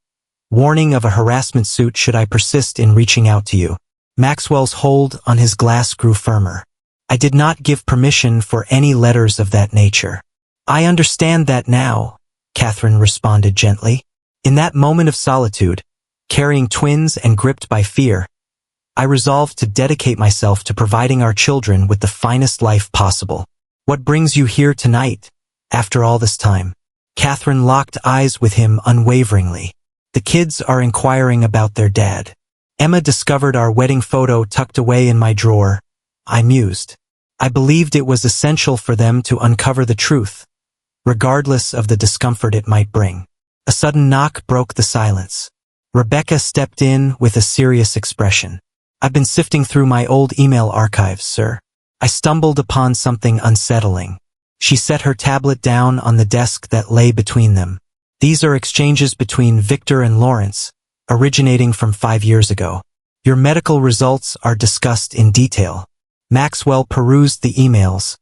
warning of a harassment suit should I persist in reaching out to you. Maxwell's hold on his glass grew firmer. I did not give permission for any letters of that nature. I understand that now, Catherine responded gently. In that moment of solitude, carrying twins and gripped by fear, I resolved to dedicate myself to providing our children with the finest life possible. What brings you here tonight, after all this time? Catherine locked eyes with him unwaveringly. The kids are inquiring about their dad. Emma discovered our wedding photo tucked away in my drawer. I mused. I believed it was essential for them to uncover the truth, regardless of the discomfort it might bring. A sudden knock broke the silence. Rebecca stepped in with a serious expression. I've been sifting through my old email archives, sir. I stumbled upon something unsettling. She set her tablet down on the desk that lay between them. These are exchanges between Victor and Lawrence, originating from 5 years ago. Your medical results are discussed in detail. Maxwell perused the emails,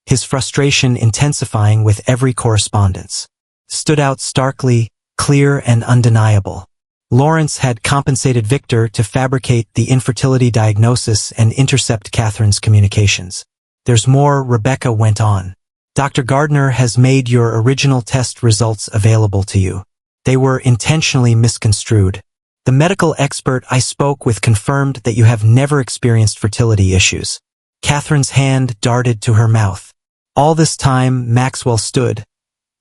his frustration intensifying with every correspondence. Stood out starkly, clear and undeniable. Lawrence had compensated Victor to fabricate the infertility diagnosis and intercept Catherine's communications. There's more, Rebecca went on. Dr. Gardner has made your original test results available to you. They were intentionally misconstrued. The medical expert I spoke with confirmed that you have never experienced fertility issues. Catherine's hand darted to her mouth. All this time, Maxwell stood,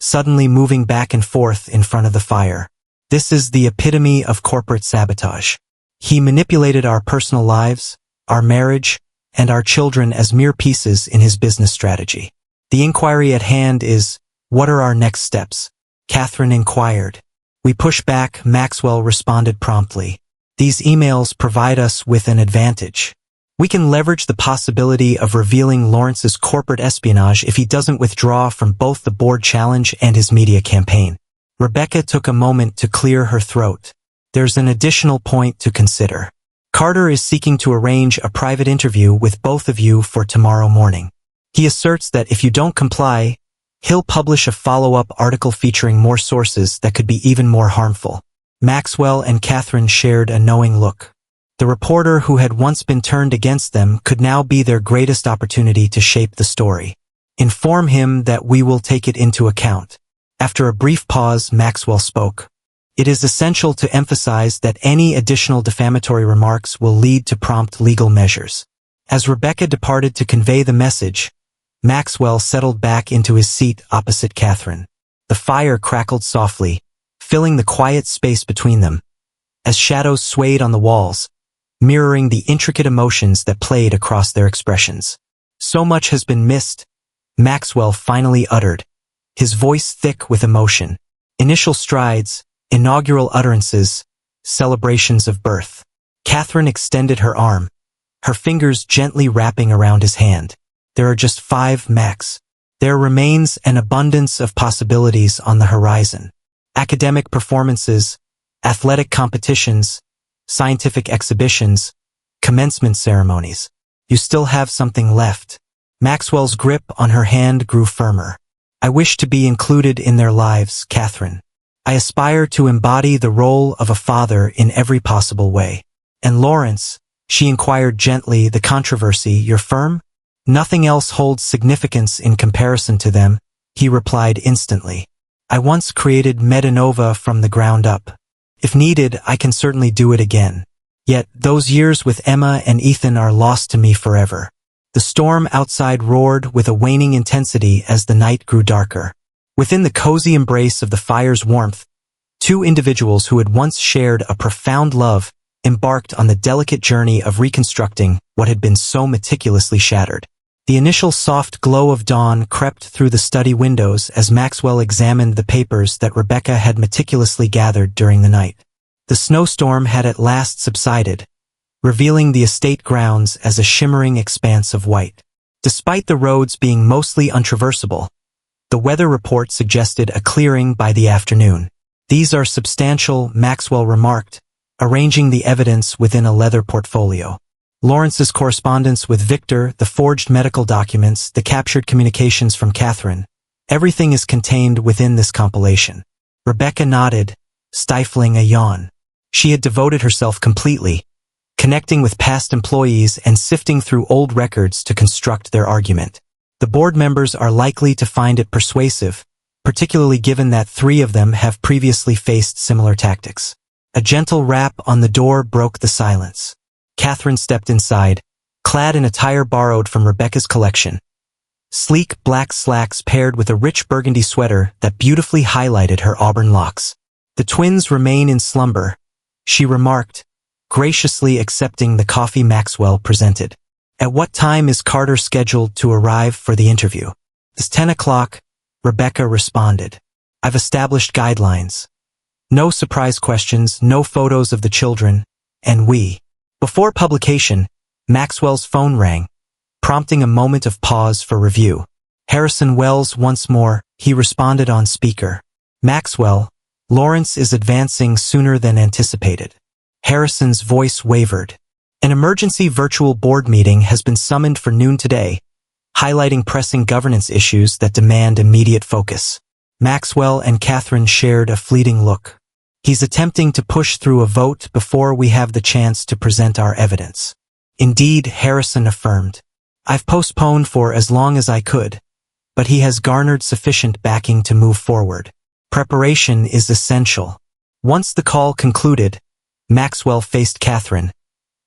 suddenly moving back and forth in front of the fire. This is the epitome of corporate sabotage. He manipulated our personal lives, our marriage, and our children as mere pieces in his business strategy. The inquiry at hand is, what are our next steps? Catherine inquired. We push back, Maxwell responded promptly. These emails provide us with an advantage. We can leverage the possibility of revealing Lawrence's corporate espionage if he doesn't withdraw from both the board challenge and his media campaign. Rebecca took a moment to clear her throat. There's an additional point to consider. Carter is seeking to arrange a private interview with both of you for tomorrow morning. He asserts that if you don't comply, he'll publish a follow-up article featuring more sources that could be even more harmful. Maxwell and Catherine shared a knowing look. The reporter who had once been turned against them could now be their greatest opportunity to shape the story. Inform him that we will take it into account. After a brief pause, Maxwell spoke. It is essential to emphasize that any additional defamatory remarks will lead to prompt legal measures. As Rebecca departed to convey the message, Maxwell settled back into his seat opposite Catherine. The fire crackled softly, filling the quiet space between them, as shadows swayed on the walls, mirroring the intricate emotions that played across their expressions. So much has been missed, Maxwell finally uttered, his voice thick with emotion. Initial strides, inaugural utterances, celebrations of birth. Catherine extended her arm, her fingers gently wrapping around his hand. There are just 5, Max. There remains an abundance of possibilities on the horizon. Academic performances, athletic competitions, scientific exhibitions, commencement ceremonies. You still have something left. Maxwell's grip on her hand grew firmer. I wish to be included in their lives, Catherine. I aspire to embody the role of a father in every possible way. And Lawrence, she inquired gently, the controversy, your firm? Nothing else holds significance in comparison to them, he replied instantly. I once created Medanova from the ground up. If needed, I can certainly do it again. Yet, those years with Emma and Ethan are lost to me forever. The storm outside roared with a waning intensity as the night grew darker. Within the cozy embrace of the fire's warmth, 2 individuals who had once shared a profound love embarked on the delicate journey of reconstructing what had been so meticulously shattered. The initial soft glow of dawn crept through the study windows as Maxwell examined the papers that Rebecca had meticulously gathered during the night. The snowstorm had at last subsided, revealing the estate grounds as a shimmering expanse of white. Despite the roads being mostly untraversable, the weather report suggested a clearing by the afternoon. "These are substantial," Maxwell remarked, arranging the evidence within a leather portfolio. Lawrence's correspondence with Victor, the forged medical documents, the captured communications from Catherine. Everything is contained within this compilation. Rebecca nodded, stifling a yawn. She had devoted herself completely, connecting with past employees and sifting through old records to construct their argument. The board members are likely to find it persuasive, particularly given that 3 of them have previously faced similar tactics. A gentle rap on the door broke the silence. Catherine stepped inside, clad in attire borrowed from Rebecca's collection. Sleek black slacks paired with a rich burgundy sweater that beautifully highlighted her auburn locks. "The twins remain in slumber," she remarked, graciously accepting the coffee Maxwell presented. "At what time is Carter scheduled to arrive for the interview?" "It's 10 o'clock, Rebecca responded. "I've established guidelines. No surprise questions, no photos of the children, and we." Before publication, Maxwell's phone rang, prompting a moment of pause for review. "Harrison Wells once more," he responded on speaker. "Maxwell, Lawrence is advancing sooner than anticipated." Harrison's voice wavered. "An emergency virtual board meeting has been summoned for noon today, highlighting pressing governance issues that demand immediate focus." Maxwell and Catherine shared a fleeting look. "He's attempting to push through a vote before we have the chance to present our evidence." "Indeed," Harrison affirmed. "I've postponed for as long as I could, but he has garnered sufficient backing to move forward. Preparation is essential." Once the call concluded, Maxwell faced Catherine,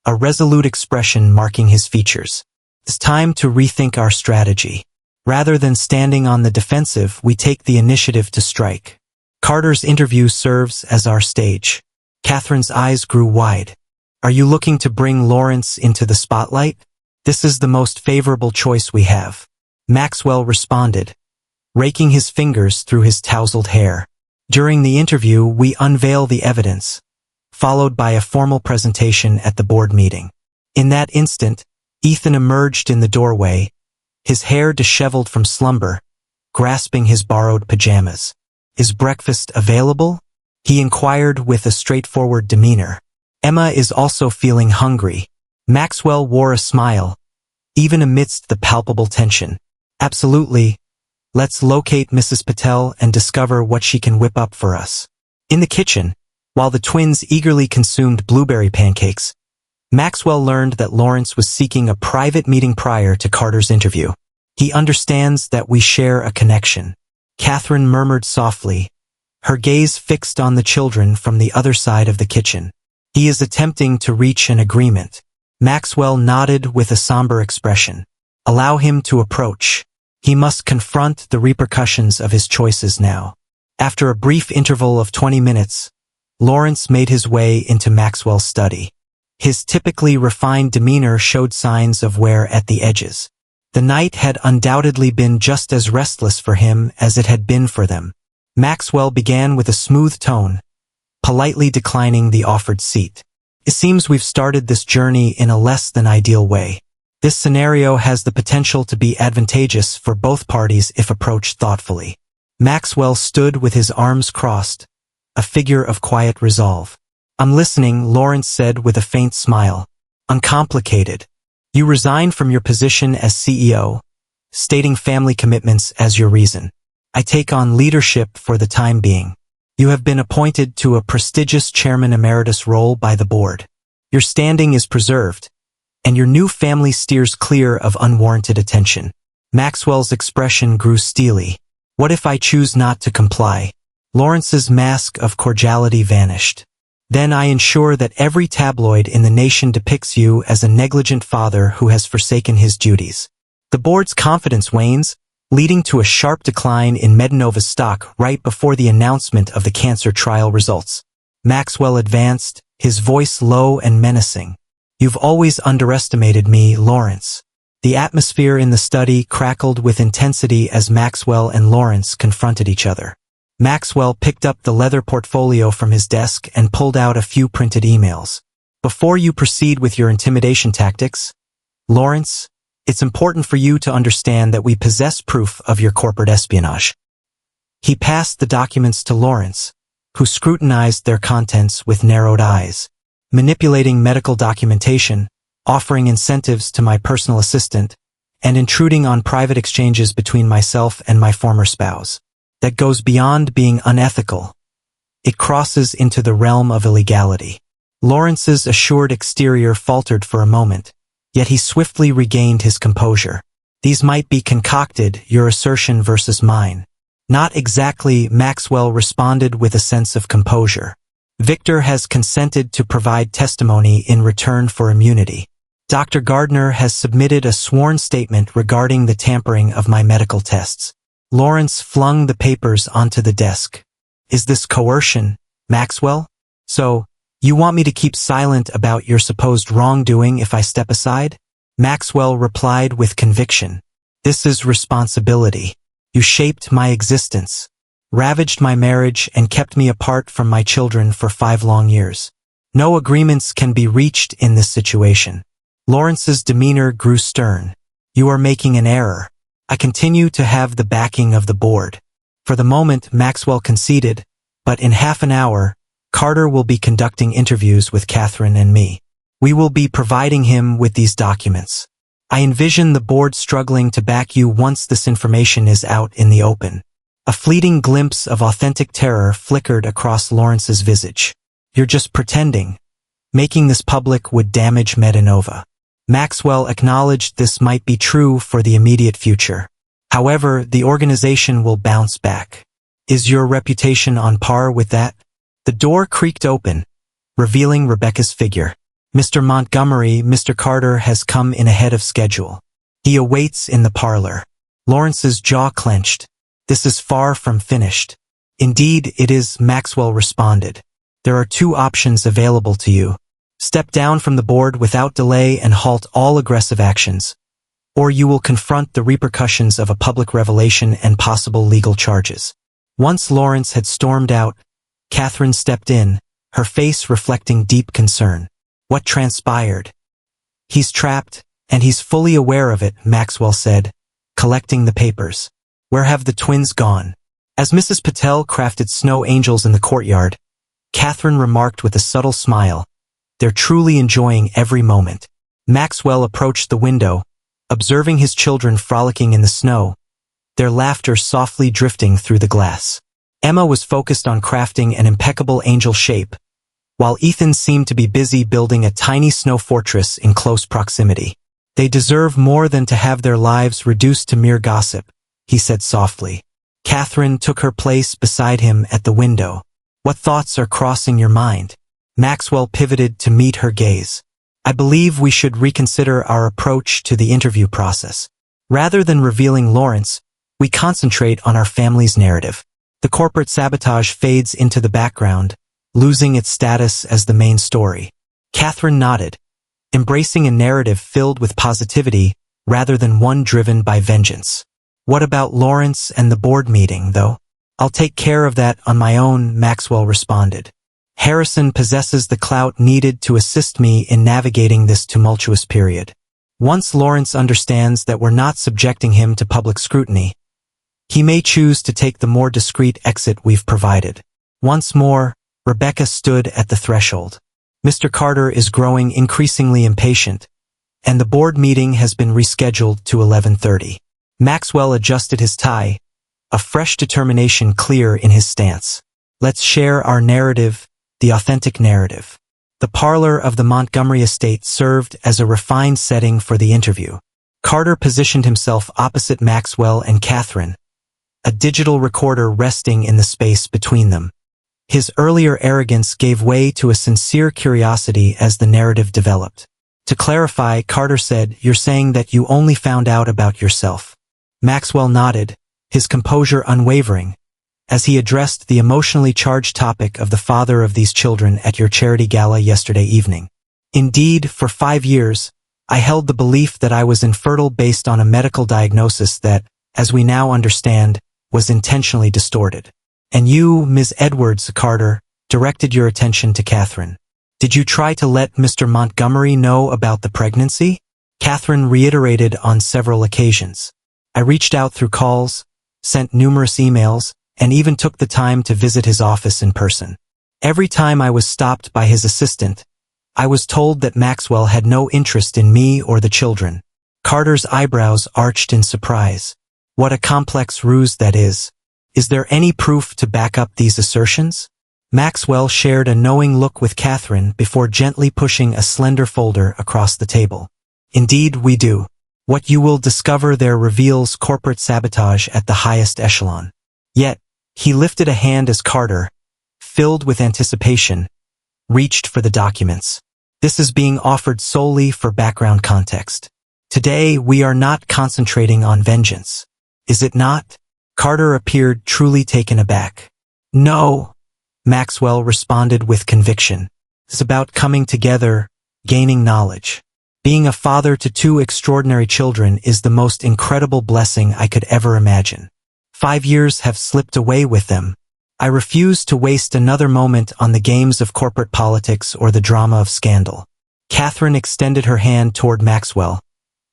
a resolute expression marking his features. "It's time to rethink our strategy. Rather than standing on the defensive, we take the initiative to strike. Carter's interview serves as our stage." Catherine's eyes grew wide. "Are you looking to bring Lawrence into the spotlight?" "This is the most favorable choice we have," Maxwell responded, raking his fingers through his tousled hair. "During the interview, we unveil the evidence, followed by a formal presentation at the board meeting." In that instant, Ethan emerged in the doorway, his hair disheveled from slumber, grasping his borrowed pajamas. "Is breakfast available?" he inquired with a straightforward demeanor. "Emma is also feeling hungry." Maxwell wore a smile, even amidst the palpable tension. "Absolutely. Let's locate Mrs. Patel and discover what she can whip up for us." In the kitchen, while the twins eagerly consumed blueberry pancakes, Maxwell learned that Lawrence was seeking a private meeting prior to Carter's interview. "He understands that we share a connection," Catherine murmured softly, her gaze fixed on the children from the other side of the kitchen. "He is attempting to reach an agreement." Maxwell nodded with a somber expression. "Allow him to approach. He must confront the repercussions of his choices now." After a brief interval of 20 minutes, Lawrence made his way into Maxwell's study. His typically refined demeanor showed signs of wear at the edges. The night had undoubtedly been just as restless for him as it had been for them. Maxwell began with a smooth tone, politely declining the offered seat. "It seems we've started this journey in a less than ideal way. This scenario has the potential to be advantageous for both parties if approached thoughtfully." Maxwell stood with his arms crossed, a figure of quiet resolve. "I'm listening," Lawrence said with a faint smile. "Uncomplicated. You resign from your position as CEO, stating family commitments as your reason. I take on leadership for the time being. You have been appointed to a prestigious chairman emeritus role by the board. Your standing is preserved, and your new family steers clear of unwarranted attention." Maxwell's expression grew steely. "What if I choose not to comply?" Lawrence's mask of cordiality vanished. "Then I ensure that every tabloid in the nation depicts you as a negligent father who has forsaken his duties." The board's confidence wanes, leading to a sharp decline in Medinova's stock right before the announcement of the cancer trial results. Maxwell advanced, his voice low and menacing. "You've always underestimated me, Lawrence. The atmosphere in the study crackled with intensity as Maxwell and Lawrence confronted each other. Maxwell picked up the leather portfolio from his desk and pulled out a few printed emails. Before you proceed with your intimidation tactics, Lawrence, it's important for you to understand that we possess proof of your corporate espionage. He passed the documents to Lawrence, who scrutinized their contents with narrowed eyes. Manipulating medical documentation, offering incentives to my personal assistant, and intruding on private exchanges between myself and my former spouse. That goes beyond being unethical. It crosses into the realm of illegality. Lawrence's assured exterior faltered for a moment, yet he swiftly regained his composure. These might be concocted, your assertion versus mine. Not exactly, Maxwell responded with a sense of composure. Victor has consented to provide testimony in return for immunity. Dr. Gardner has submitted a sworn statement regarding the tampering of my medical tests. Lawrence flung the papers onto the desk. Is this coercion, Maxwell? So, you want me to keep silent about your supposed wrongdoing if I step aside? Maxwell replied with conviction. This is responsibility. You shaped my existence, ravaged my marriage, and kept me apart from my children for 5 long years. No agreements can be reached in this situation. Lawrence's demeanor grew stern. You are making an error. I continue to have the backing of the board. For the moment, Maxwell conceded, but in half an hour, Carter will be conducting interviews with Catherine and me. We will be providing him with these documents. I envision the board struggling to back you once this information is out in the open. A fleeting glimpse of authentic terror flickered across Lawrence's visage. You're just pretending. Making this public would damage Medinova. Maxwell acknowledged this might be true for the immediate future. However, the organization will bounce back. Is your reputation on par with that? The door creaked open, revealing Rebecca's figure. Mr. Montgomery, Mr. Carter has come in ahead of schedule. He awaits in the parlor. Lawrence's jaw clenched. This is far from finished. Indeed, it is, Maxwell responded. There are 2 options available to you. Step down from the board without delay and halt all aggressive actions, or you will confront the repercussions of a public revelation and possible legal charges. Once Lawrence had stormed out, Catherine stepped in, her face reflecting deep concern. What transpired? He's trapped, and he's fully aware of it, Maxwell said, collecting the papers. Where have the twins gone? As Mrs. Patel crafted snow angels in the courtyard, Catherine remarked with a subtle smile, they're truly enjoying every moment. Maxwell approached the window, observing his children frolicking in the snow, their laughter softly drifting through the glass. Emma was focused on crafting an impeccable angel shape, while Ethan seemed to be busy building a tiny snow fortress in close proximity. They deserve more than to have their lives reduced to mere gossip, he said softly. Catherine took her place beside him at the window. What thoughts are crossing your mind? Maxwell pivoted to meet her gaze. I believe we should reconsider our approach to the interview process. Rather than revealing Lawrence, we concentrate on our family's narrative. The corporate sabotage fades into the background, losing its status as the main story. Catherine nodded, embracing a narrative filled with positivity rather than one driven by vengeance. What about Lawrence and the board meeting, though? I'll take care of that on my own, Maxwell responded. Harrison possesses the clout needed to assist me in navigating this tumultuous period. Once Lawrence understands that we're not subjecting him to public scrutiny, he may choose to take the more discreet exit we've provided. Once more, Rebecca stood at the threshold. Mr. Carter is growing increasingly impatient, and the board meeting has been rescheduled to 11:30. Maxwell adjusted his tie, a fresh determination clear in his stance. Let's share our narrative, the authentic narrative. The parlor of the Montgomery estate served as a refined setting for the interview. Carter positioned himself opposite Maxwell and Catherine, a digital recorder resting in the space between them. His earlier arrogance gave way to a sincere curiosity as the narrative developed. To clarify, Carter said, "You're saying that you only found out about yourself." Maxwell nodded, his composure unwavering, as he addressed the emotionally charged topic of the father of these children at your charity gala yesterday evening. Indeed, for 5 years, I held the belief that I was infertile based on a medical diagnosis that, as we now understand, was intentionally distorted. And you, Ms. Edwards Carter, directed your attention to Catherine. Did you try to let Mr. Montgomery know about the pregnancy? Catherine reiterated on several occasions. I reached out through calls, sent numerous emails, and even took the time to visit his office in person. Every time I was stopped by his assistant, I was told that Maxwell had no interest in me or the children. Carter's eyebrows arched in surprise. What a complex ruse that is. Is there any proof to back up these assertions? Maxwell shared a knowing look with Catherine before gently pushing a slender folder across the table. Indeed, we do. What you will discover there reveals corporate sabotage at the highest echelon. Yet, he lifted a hand as Carter, filled with anticipation, reached for the documents. This is being offered solely for background context. Today, we are not concentrating on vengeance. Is it not? Carter appeared truly taken aback. No, Maxwell responded with conviction. It's about coming together, gaining knowledge. Being a father to two extraordinary children is the most incredible blessing I could ever imagine. 5 years have slipped away with them. I refuse to waste another moment on the games of corporate politics or the drama of scandal. Catherine extended her hand toward Maxwell,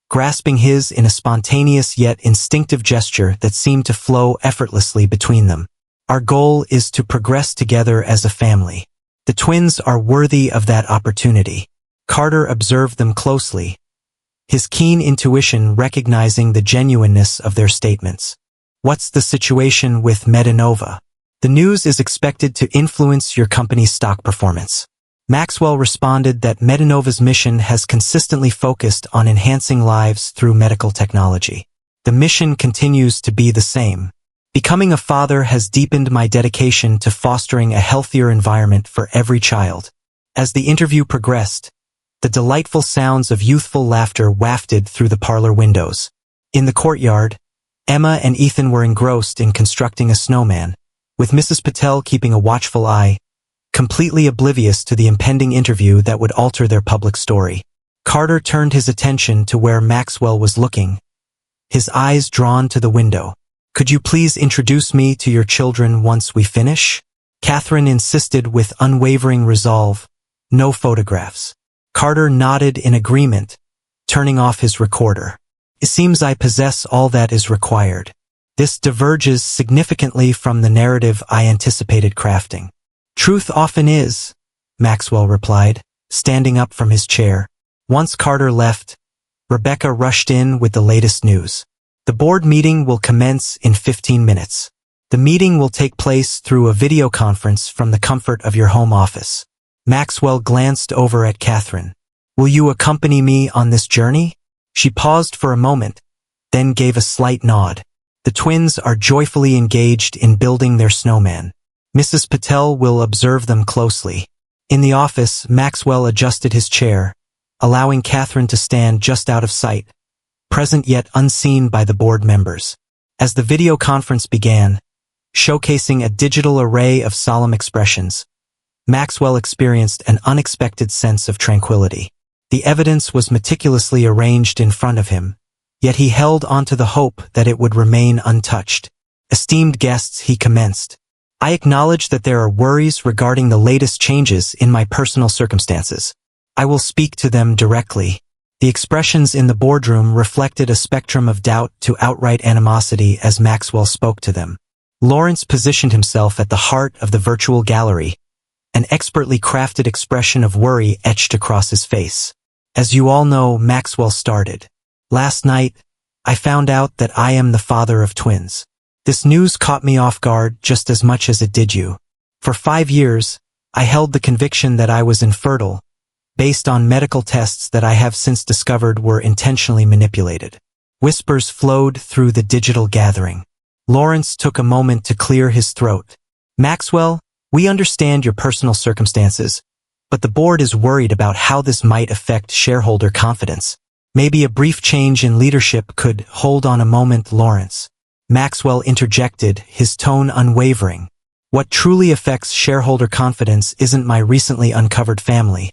grasping his in a spontaneous yet instinctive gesture that seemed to flow effortlessly between them. Our goal is to progress together as a family. The twins are worthy of that opportunity. Carter observed them closely, his keen intuition recognizing the genuineness of their statements. What's the situation with Medinova? The news is expected to influence your company's stock performance. Maxwell responded that Medinova's mission has consistently focused on enhancing lives through medical technology. The mission continues to be the same. Becoming a father has deepened my dedication to fostering a healthier environment for every child. As the interview progressed, the delightful sounds of youthful laughter wafted through the parlor windows. In the courtyard, Emma and Ethan were engrossed in constructing a snowman, with Mrs. Patel keeping a watchful eye, completely oblivious to the impending interview that would alter their public story. Carter turned his attention to where Maxwell was looking, his eyes drawn to the window. Could you please introduce me to your children once we finish? Catherine insisted with unwavering resolve. No photographs. Carter nodded in agreement, turning off his recorder. It seems I possess all that is required. This diverges significantly from the narrative I anticipated crafting. Truth often is, Maxwell replied, standing up from his chair. Once Carter left, Rebecca rushed in with the latest news. The board meeting will commence in 15 minutes. The meeting will take place through a video conference from the comfort of your home office. Maxwell glanced over at Catherine. Will you accompany me on this journey? She paused for a moment, then gave a slight nod. The twins are joyfully engaged in building their snowman. Mrs. Patel will observe them closely. In the office, Maxwell adjusted his chair, allowing Catherine to stand just out of sight, present yet unseen by the board members. As the video conference began, showcasing a digital array of solemn expressions, Maxwell experienced an unexpected sense of tranquility. The evidence was meticulously arranged in front of him, yet he held onto the hope that it would remain untouched. Esteemed guests, he commenced. I acknowledge that there are worries regarding the latest changes in my personal circumstances. I will speak to them directly. The expressions in the boardroom reflected a spectrum of doubt to outright animosity as Maxwell spoke to them. Lawrence positioned himself at the heart of the virtual gallery, an expertly crafted expression of worry etched across his face. As you all know, Maxwell started. Last night, I found out that I am the father of twins. This news caught me off guard just as much as it did you. For 5 years, I held the conviction that I was infertile, based on medical tests that I have since discovered were intentionally manipulated. Whispers flowed through the digital gathering. Lawrence took a moment to clear his throat. Maxwell, we understand your personal circumstances, but the board is worried about how this might affect shareholder confidence. Maybe a brief change in leadership could hold on a moment, Lawrence. Maxwell interjected, his tone unwavering. What truly affects shareholder confidence isn't my recently uncovered family.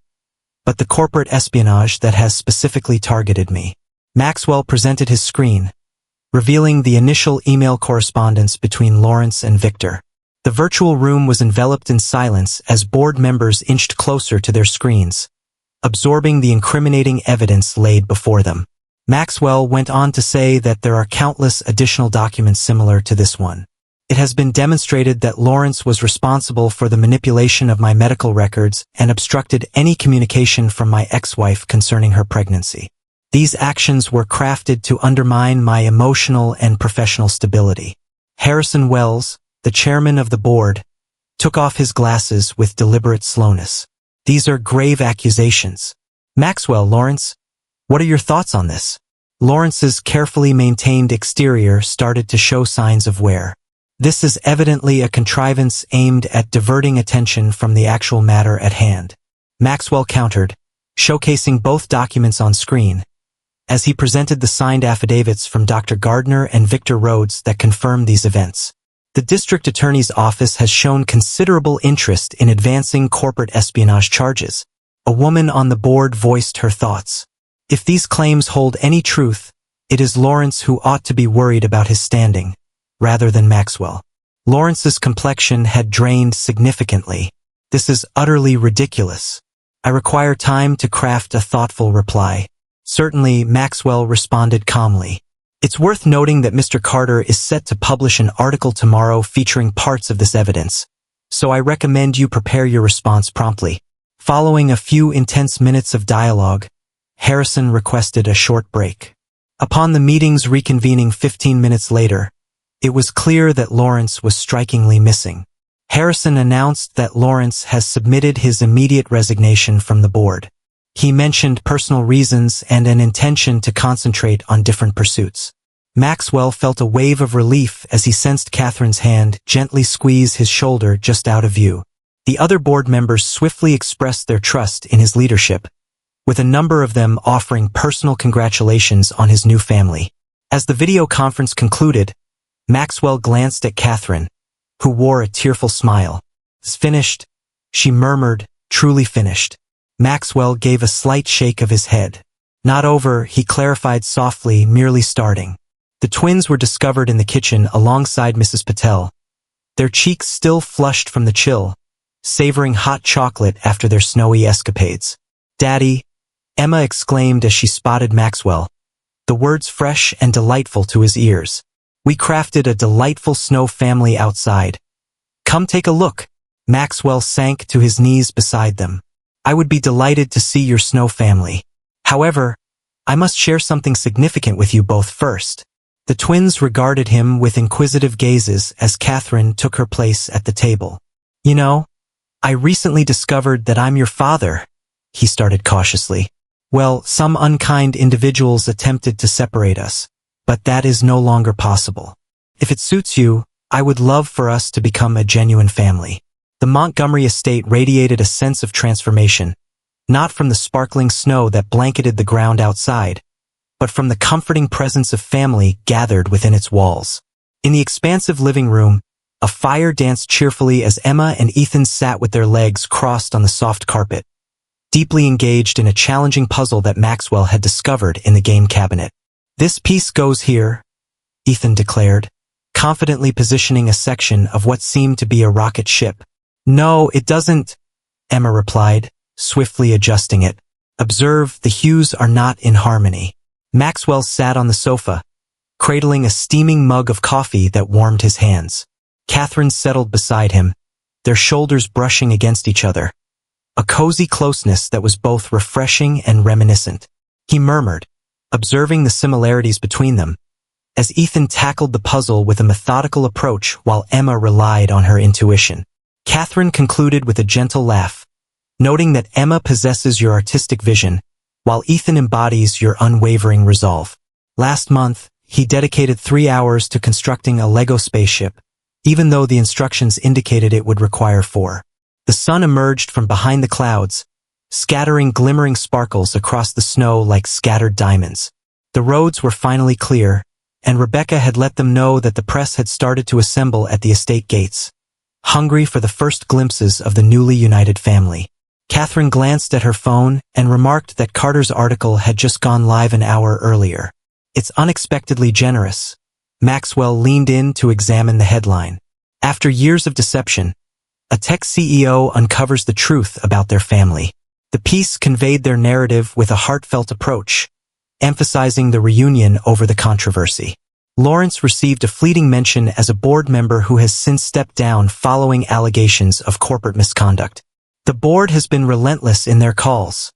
but the corporate espionage that has specifically targeted me. Maxwell presented his screen, revealing the initial email correspondence between Lawrence and Victor. The virtual room was enveloped in silence as board members inched closer to their screens, absorbing the incriminating evidence laid before them. Maxwell went on to say that there are countless additional documents similar to this one. It has been demonstrated that Lawrence was responsible for the manipulation of my medical records and obstructed any communication from my ex-wife concerning her pregnancy. These actions were crafted to undermine my emotional and professional stability. Harrison Wells, the chairman of the board, took off his glasses with deliberate slowness. These are grave accusations. Maxwell, Lawrence, what are your thoughts on this? Lawrence's carefully maintained exterior started to show signs of wear. This is evidently a contrivance aimed at diverting attention from the actual matter at hand. Maxwell countered, showcasing both documents on screen, as he presented the signed affidavits from Dr. Gardner and Victor Rhodes that confirm these events. The district attorney's office has shown considerable interest in advancing corporate espionage charges. A woman on the board voiced her thoughts. If these claims hold any truth, it is Lawrence who ought to be worried about his standing, rather than Maxwell. Lawrence's complexion had drained significantly. This is utterly ridiculous. I require time to craft a thoughtful reply. Certainly, Maxwell responded calmly. It's worth noting that Mr. Carter is set to publish an article tomorrow featuring parts of this evidence, so I recommend you prepare your response promptly. Following a few intense minutes of dialogue, Harrison requested a short break. Upon the meeting's reconvening 15 minutes later, it was clear that Lawrence was strikingly missing. Harrison announced that Lawrence has submitted his immediate resignation from the board. He mentioned personal reasons and an intention to concentrate on different pursuits. Maxwell felt a wave of relief as he sensed Catherine's hand gently squeeze his shoulder just out of view. The other board members swiftly expressed their trust in his leadership, with a number of them offering personal congratulations on his new family. As the video conference concluded, Maxwell glanced at Catherine, who wore a tearful smile. "It's finished," she murmured, "truly finished." Maxwell gave a slight shake of his head. "Not over," he clarified softly, "merely starting." The twins were discovered in the kitchen alongside Mrs. Patel, their cheeks still flushed from the chill, savoring hot chocolate after their snowy escapades. "Daddy," Emma exclaimed as she spotted Maxwell, the words fresh and delightful to his ears. "We crafted a delightful snow family outside. Come take a look." Maxwell sank to his knees beside them. "I would be delighted to see your snow family. However, I must share something significant with you both first." The twins regarded him with inquisitive gazes as Catherine took her place at the table. "You know, I recently discovered that I'm your father," he started cautiously. "Well, some unkind individuals attempted to separate us, but that is no longer possible. If it suits you, I would love for us to become a genuine family." The Montgomery estate radiated a sense of transformation, not from the sparkling snow that blanketed the ground outside, but from the comforting presence of family gathered within its walls. In the expansive living room, a fire danced cheerfully as Emma and Ethan sat with their legs crossed on the soft carpet, deeply engaged in a challenging puzzle that Maxwell had discovered in the game cabinet. "This piece goes here," Ethan declared, confidently positioning a section of what seemed to be a rocket ship. "No, it doesn't," Emma replied, swiftly adjusting it. "Observe, the hues are not in harmony." Maxwell sat on the sofa, cradling a steaming mug of coffee that warmed his hands. Catherine settled beside him, their shoulders brushing against each other, a cozy closeness that was both refreshing and reminiscent. He murmured, observing the similarities between them, as Ethan tackled the puzzle with a methodical approach while Emma relied on her intuition. Catherine concluded with a gentle laugh, noting that Emma possesses your artistic vision, while Ethan embodies your unwavering resolve. Last month, he dedicated 3 hours to constructing a Lego spaceship, even though the instructions indicated it would require 4. The sun emerged from behind the clouds, scattering glimmering sparkles across the snow like scattered diamonds. The roads were finally clear, and Rebecca had let them know that the press had started to assemble at the estate gates, hungry for the first glimpses of the newly united family. Catherine glanced at her phone and remarked that Carter's article had just gone live an hour earlier. It's unexpectedly generous. Maxwell leaned in to examine the headline. After years of deception, a tech CEO uncovers the truth about their family. The piece conveyed their narrative with a heartfelt approach, emphasizing the reunion over the controversy. Lawrence received a fleeting mention as a board member who has since stepped down following allegations of corporate misconduct. The board has been relentless in their calls,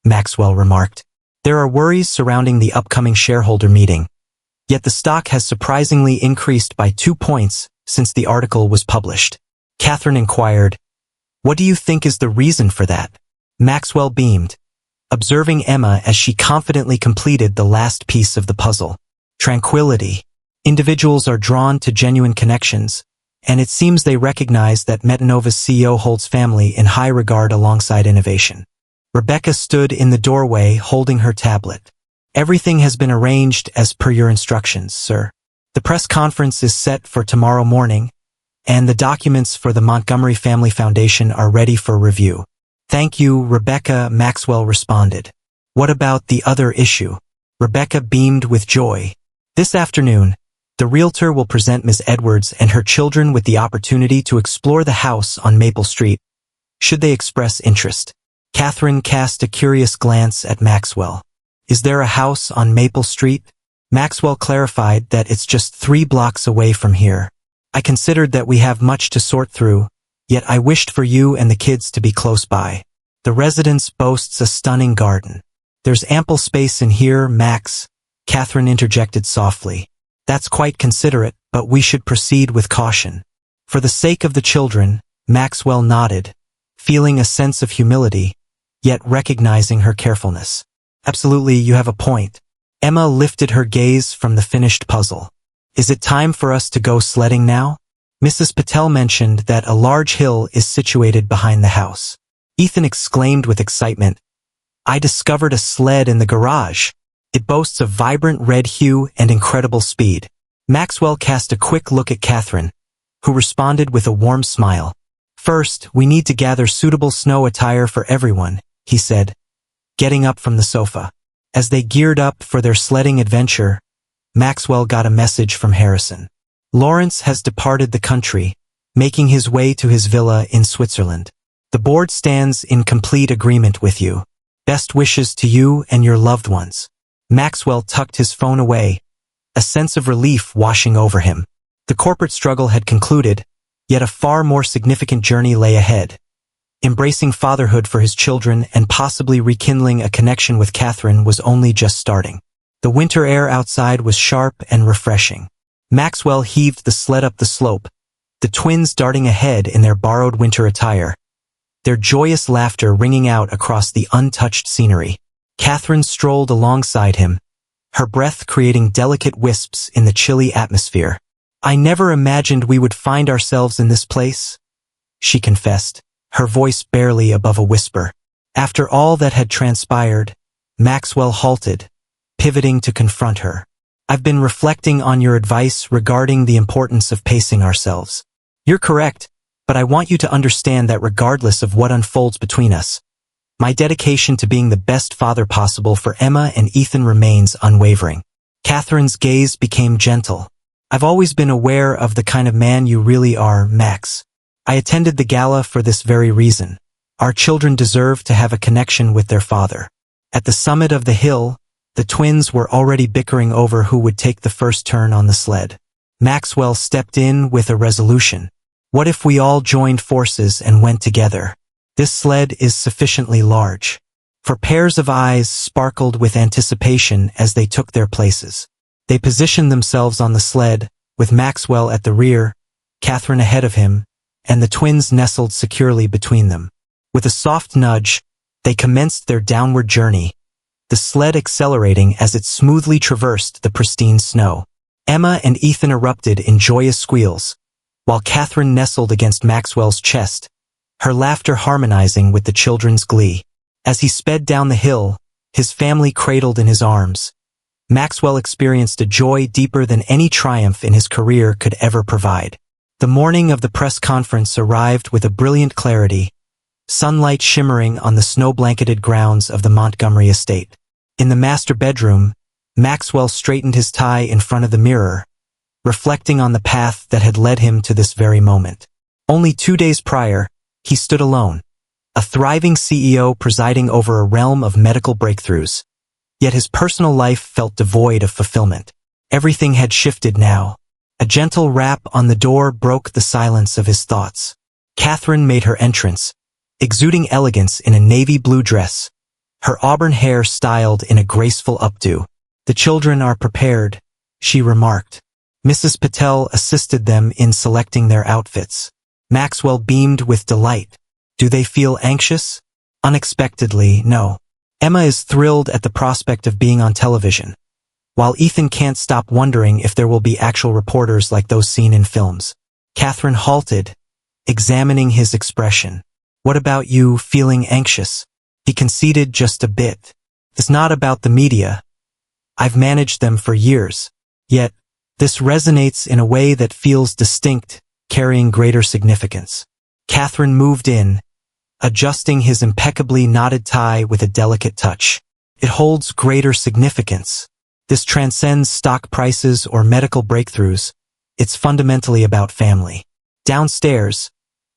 Maxwell remarked. There are worries surrounding the upcoming shareholder meeting, yet the stock has surprisingly increased by 2 points since the article was published. Catherine inquired, "What do you think is the reason for that?" Maxwell beamed, observing Emma as she confidently completed the last piece of the puzzle. Tranquility. Individuals are drawn to genuine connections, and it seems they recognize that Metanova's CEO holds family in high regard alongside innovation. Rebecca stood in the doorway holding her tablet. "Everything has been arranged as per your instructions, sir. The press conference is set for tomorrow morning, and the documents for the Montgomery Family Foundation are ready for review." "Thank you, Rebecca," Maxwell responded. "What about the other issue?" Rebecca beamed with joy. "This afternoon, the realtor will present Ms. Edwards and her children with the opportunity to explore the house on Maple Street, should they express interest." Catherine cast a curious glance at Maxwell. "Is there a house on Maple Street?" Maxwell clarified that it's just 3 blocks away from here. "I considered that we have much to sort through, yet I wished for you and the kids to be close by. The residence boasts a stunning garden." "There's ample space in here, Max," Catherine interjected softly. "That's quite considerate, but we should proceed with caution." For the sake of the children, Maxwell nodded, feeling a sense of humility, yet recognizing her carefulness. "Absolutely, you have a point." Emma lifted her gaze from the finished puzzle. "Is it time for us to go sledding now?" Mrs. Patel mentioned that a large hill is situated behind the house. Ethan exclaimed with excitement, "I discovered a sled in the garage. It boasts a vibrant red hue and incredible speed." Maxwell cast a quick look at Catherine, who responded with a warm smile. "First, we need to gather suitable snow attire for everyone," he said, getting up from the sofa. As they geared up for their sledding adventure, Maxwell got a message from Harrison. "Lawrence has departed the country, making his way to his villa in Switzerland. The board stands in complete agreement with you. Best wishes to you and your loved ones." Maxwell tucked his phone away, a sense of relief washing over him. The corporate struggle had concluded, yet a far more significant journey lay ahead. Embracing fatherhood for his children and possibly rekindling a connection with Catherine was only just starting. The winter air outside was sharp and refreshing. Maxwell heaved the sled up the slope, the twins darting ahead in their borrowed winter attire, their joyous laughter ringing out across the untouched scenery. Catherine strolled alongside him, her breath creating delicate wisps in the chilly atmosphere. "I never imagined we would find ourselves in this place," she confessed, her voice barely above a whisper. After all that had transpired, Maxwell halted, pivoting to confront her. "I've been reflecting on your advice regarding the importance of pacing ourselves. You're correct, but I want you to understand that regardless of what unfolds between us, my dedication to being the best father possible for Emma and Ethan remains unwavering." Catherine's gaze became gentle. "I've always been aware of the kind of man you really are, Max. I attended the gala for this very reason. Our children deserve to have a connection with their father." At the summit of the hill, the twins were already bickering over who would take the first turn on the sled. Maxwell stepped in with a resolution. "What if we all joined forces and went together? This sled is sufficiently large." For pairs of eyes sparkled with anticipation as they took their places. They positioned themselves on the sled, with Maxwell at the rear, Catherine ahead of him, and the twins nestled securely between them. With a soft nudge, they commenced their downward journey, the sled accelerating as it smoothly traversed the pristine snow. Emma and Ethan erupted in joyous squeals, while Catherine nestled against Maxwell's chest, her laughter harmonizing with the children's glee. As he sped down the hill, his family cradled in his arms, Maxwell experienced a joy deeper than any triumph in his career could ever provide. The morning of the press conference arrived with a brilliant clarity, sunlight shimmering on the snow-blanketed grounds of the Montgomery estate. In the master bedroom, Maxwell straightened his tie in front of the mirror, reflecting on the path that had led him to this very moment. Only 2 days prior, he stood alone, a thriving CEO presiding over a realm of medical breakthroughs. Yet his personal life felt devoid of fulfillment. Everything had shifted now. A gentle rap on the door broke the silence of his thoughts. Catherine made her entrance, exuding elegance in a navy blue dress, her auburn hair styled in a graceful updo. "The children are prepared," she remarked. Mrs. Patel assisted them in selecting their outfits. Maxwell beamed with delight. "Do they feel anxious?" "Unexpectedly, no. Emma is thrilled at the prospect of being on television, while Ethan can't stop wondering if there will be actual reporters like those seen in films." Catherine halted, examining his expression. "What about you, feeling anxious?" He conceded just a bit. "It's not about the media. I've managed them for years. Yet, this resonates in a way that feels distinct, carrying greater significance." Catherine moved in, adjusting his impeccably knotted tie with a delicate touch. "It holds greater significance. This transcends stock prices or medical breakthroughs. It's fundamentally about family." Downstairs,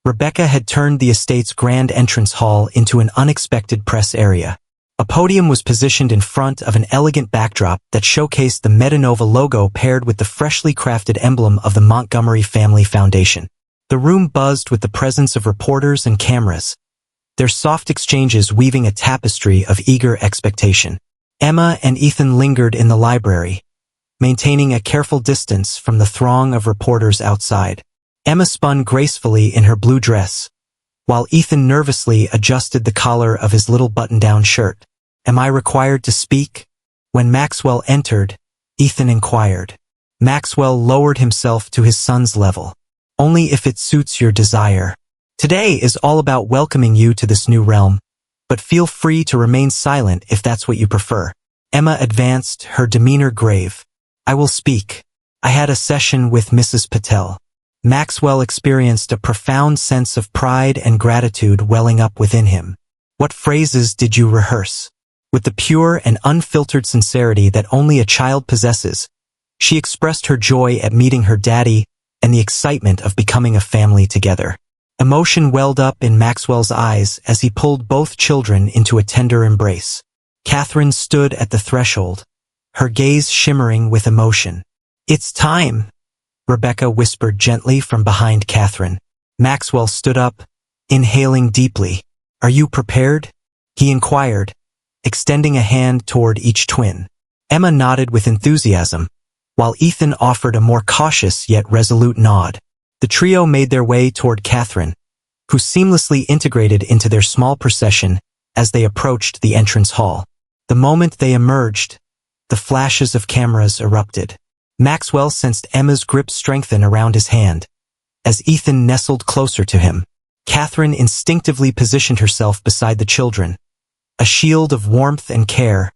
Rebecca had turned the estate's grand entrance hall into an unexpected press area. A podium was positioned in front of an elegant backdrop that showcased the Metanova logo paired with the freshly crafted emblem of the Montgomery Family Foundation. The room buzzed with the presence of reporters and cameras, their soft exchanges weaving a tapestry of eager expectation. Emma and Ethan lingered in the library, maintaining a careful distance from the throng of reporters outside. Emma spun gracefully in her blue dress, while Ethan nervously adjusted the collar of his little button-down shirt. "Am I required to speak?" When Maxwell entered, Ethan inquired. Maxwell lowered himself to his son's level. "Only if it suits your desire. Today is all about welcoming you to this new realm, but feel free to remain silent if that's what you prefer." Emma advanced, her demeanor grave. "I will speak. I had a session with Mrs. Patel." Maxwell experienced a profound sense of pride and gratitude welling up within him. "What phrases did you rehearse?" With the pure and unfiltered sincerity that only a child possesses, she expressed her joy at meeting her daddy and the excitement of becoming a family together. Emotion welled up in Maxwell's eyes as he pulled both children into a tender embrace. Catherine stood at the threshold, her gaze shimmering with emotion. "It's time," Rebecca whispered gently from behind Catherine. Maxwell stood up, inhaling deeply. "Are you prepared?" he inquired, extending a hand toward each twin. Emma nodded with enthusiasm, while Ethan offered a more cautious yet resolute nod. The trio made their way toward Catherine, who seamlessly integrated into their small procession as they approached the entrance hall. The moment they emerged, the flashes of cameras erupted. Maxwell sensed Emma's grip strengthen around his hand, as Ethan nestled closer to him. Catherine instinctively positioned herself beside the children, a shield of warmth and care,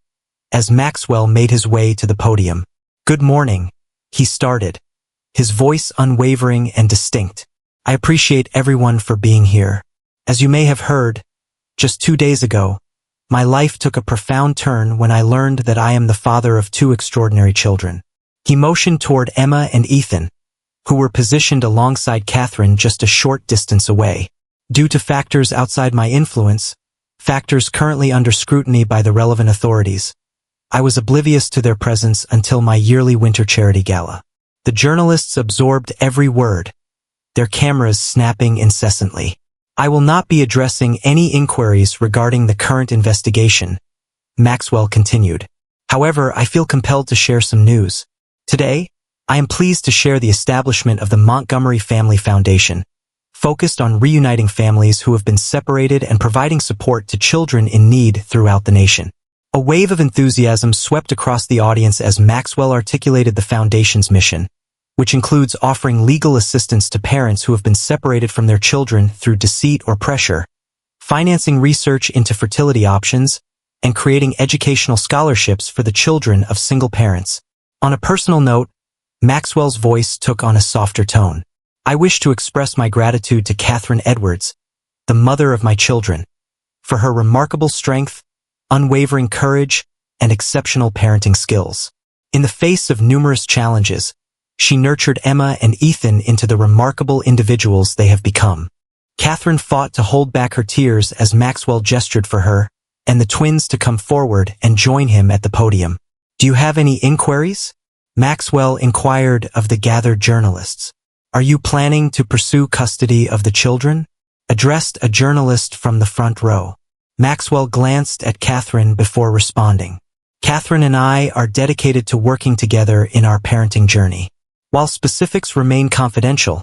as Maxwell made his way to the podium. "Good morning," he started, his voice unwavering and distinct. "I appreciate everyone for being here. As you may have heard, just 2 days ago, my life took a profound turn when I learned that I am the father of 2 extraordinary children." He motioned toward Emma and Ethan, who were positioned alongside Catherine just a short distance away. "Due to factors outside my influence, factors currently under scrutiny by the relevant authorities, I was oblivious to their presence until my yearly winter charity gala." The journalists absorbed every word, their cameras snapping incessantly. "I will not be addressing any inquiries regarding the current investigation," Maxwell continued. "However, I feel compelled to share some news. Today, I am pleased to share the establishment of the Montgomery Family Foundation, focused on reuniting families who have been separated and providing support to children in need throughout the nation." A wave of enthusiasm swept across the audience as Maxwell articulated the foundation's mission, which includes offering legal assistance to parents who have been separated from their children through deceit or pressure, financing research into fertility options, and creating educational scholarships for the children of single parents. On a personal note, Maxwell's voice took on a softer tone. "I wish to express my gratitude to Catherine Edwards, the mother of my children, for her remarkable strength, unwavering courage, and exceptional parenting skills. In the face of numerous challenges, she nurtured Emma and Ethan into the remarkable individuals they have become. Catherine fought to hold back her tears as Maxwell gestured for her and the twins to come forward and join him at the podium. "Do you have any inquiries?" Maxwell inquired of the gathered journalists. "Are you planning to pursue custody of the children?" addressed a journalist from the front row. Maxwell glanced at Catherine before responding. "Catherine and I are dedicated to working together in our parenting journey. While specifics remain confidential,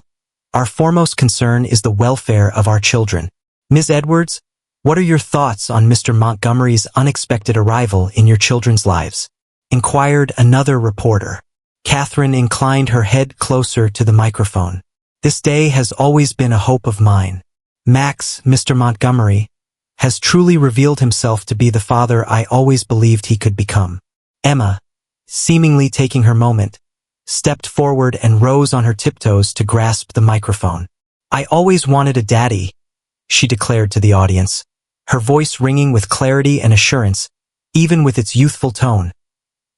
our foremost concern is the welfare of our children. Ms. Edwards, what are your thoughts on Mr. Montgomery's unexpected arrival in your children's lives?" inquired another reporter. Catherine inclined her head closer to the microphone. "This day has always been a hope of mine. Mr. Montgomery, has truly revealed himself to be the father I always believed he could become." Emma, seemingly taking her moment, stepped forward and rose on her tiptoes to grasp the microphone. "I always wanted a daddy," she declared to the audience, her voice ringing with clarity and assurance, even with its youthful tone.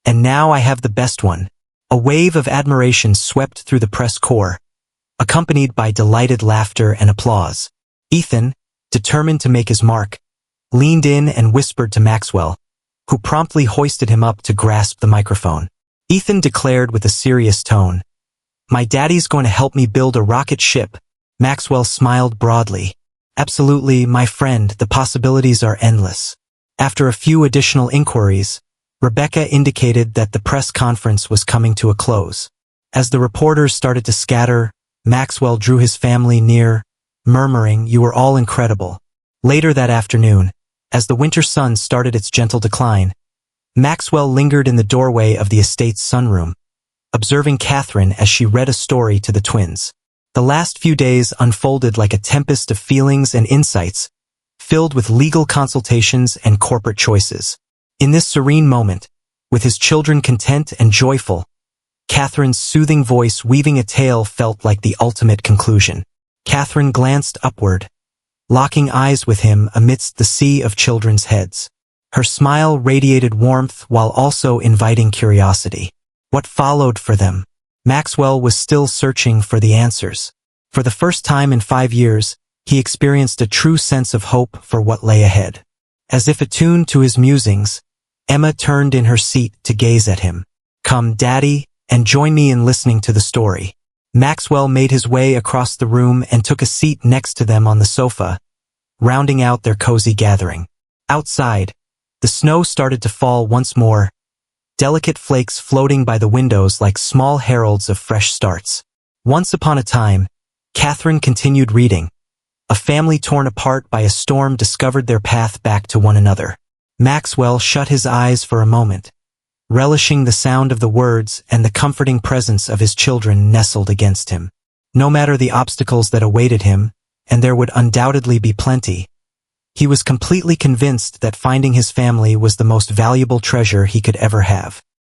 "And now I have the best one." A wave of admiration swept through the press corps, accompanied by delighted laughter and applause. Ethan, determined to make his mark, leaned in and whispered to Maxwell, who promptly hoisted him up to grasp the microphone. Ethan declared with a serious tone, "My daddy's going to help me build a rocket ship." Maxwell smiled broadly. "Absolutely, my friend, the possibilities are endless." After a few additional inquiries, Rebecca indicated that the press conference was coming to a close. As the reporters started to scatter, Maxwell drew his family near, murmuring, "You are all incredible." Later that afternoon, as the winter sun started its gentle decline, Maxwell lingered in the doorway of the estate's sunroom, observing Catherine as she read a story to the twins. The last few days unfolded like a tempest of feelings and insights, filled with legal consultations and corporate choices. In this serene moment, with his children content and joyful, Catherine's soothing voice weaving a tale felt like the ultimate conclusion. Catherine glanced upward, locking eyes with him amidst the sea of children's heads. Her smile radiated warmth while also inviting curiosity. What followed for them? Maxwell was still searching for the answers. For the first time in 5 years, he experienced a true sense of hope for what lay ahead. As if attuned to his musings, Emma turned in her seat to gaze at him. "Come, Daddy, and join me in listening to the story." Maxwell made his way across the room and took a seat next to them on the sofa, rounding out their cozy gathering. Outside, the snow started to fall once more, delicate flakes floating by the windows like small heralds of fresh starts. Once upon a time, Catherine continued reading. A family torn apart by a storm discovered their path back to one another. Maxwell shut his eyes for a moment, relishing the sound of the words and the comforting presence of his children nestled against him. No matter the obstacles that awaited him, and there would undoubtedly be plenty, he was completely convinced that finding his family was the most valuable treasure he could ever have.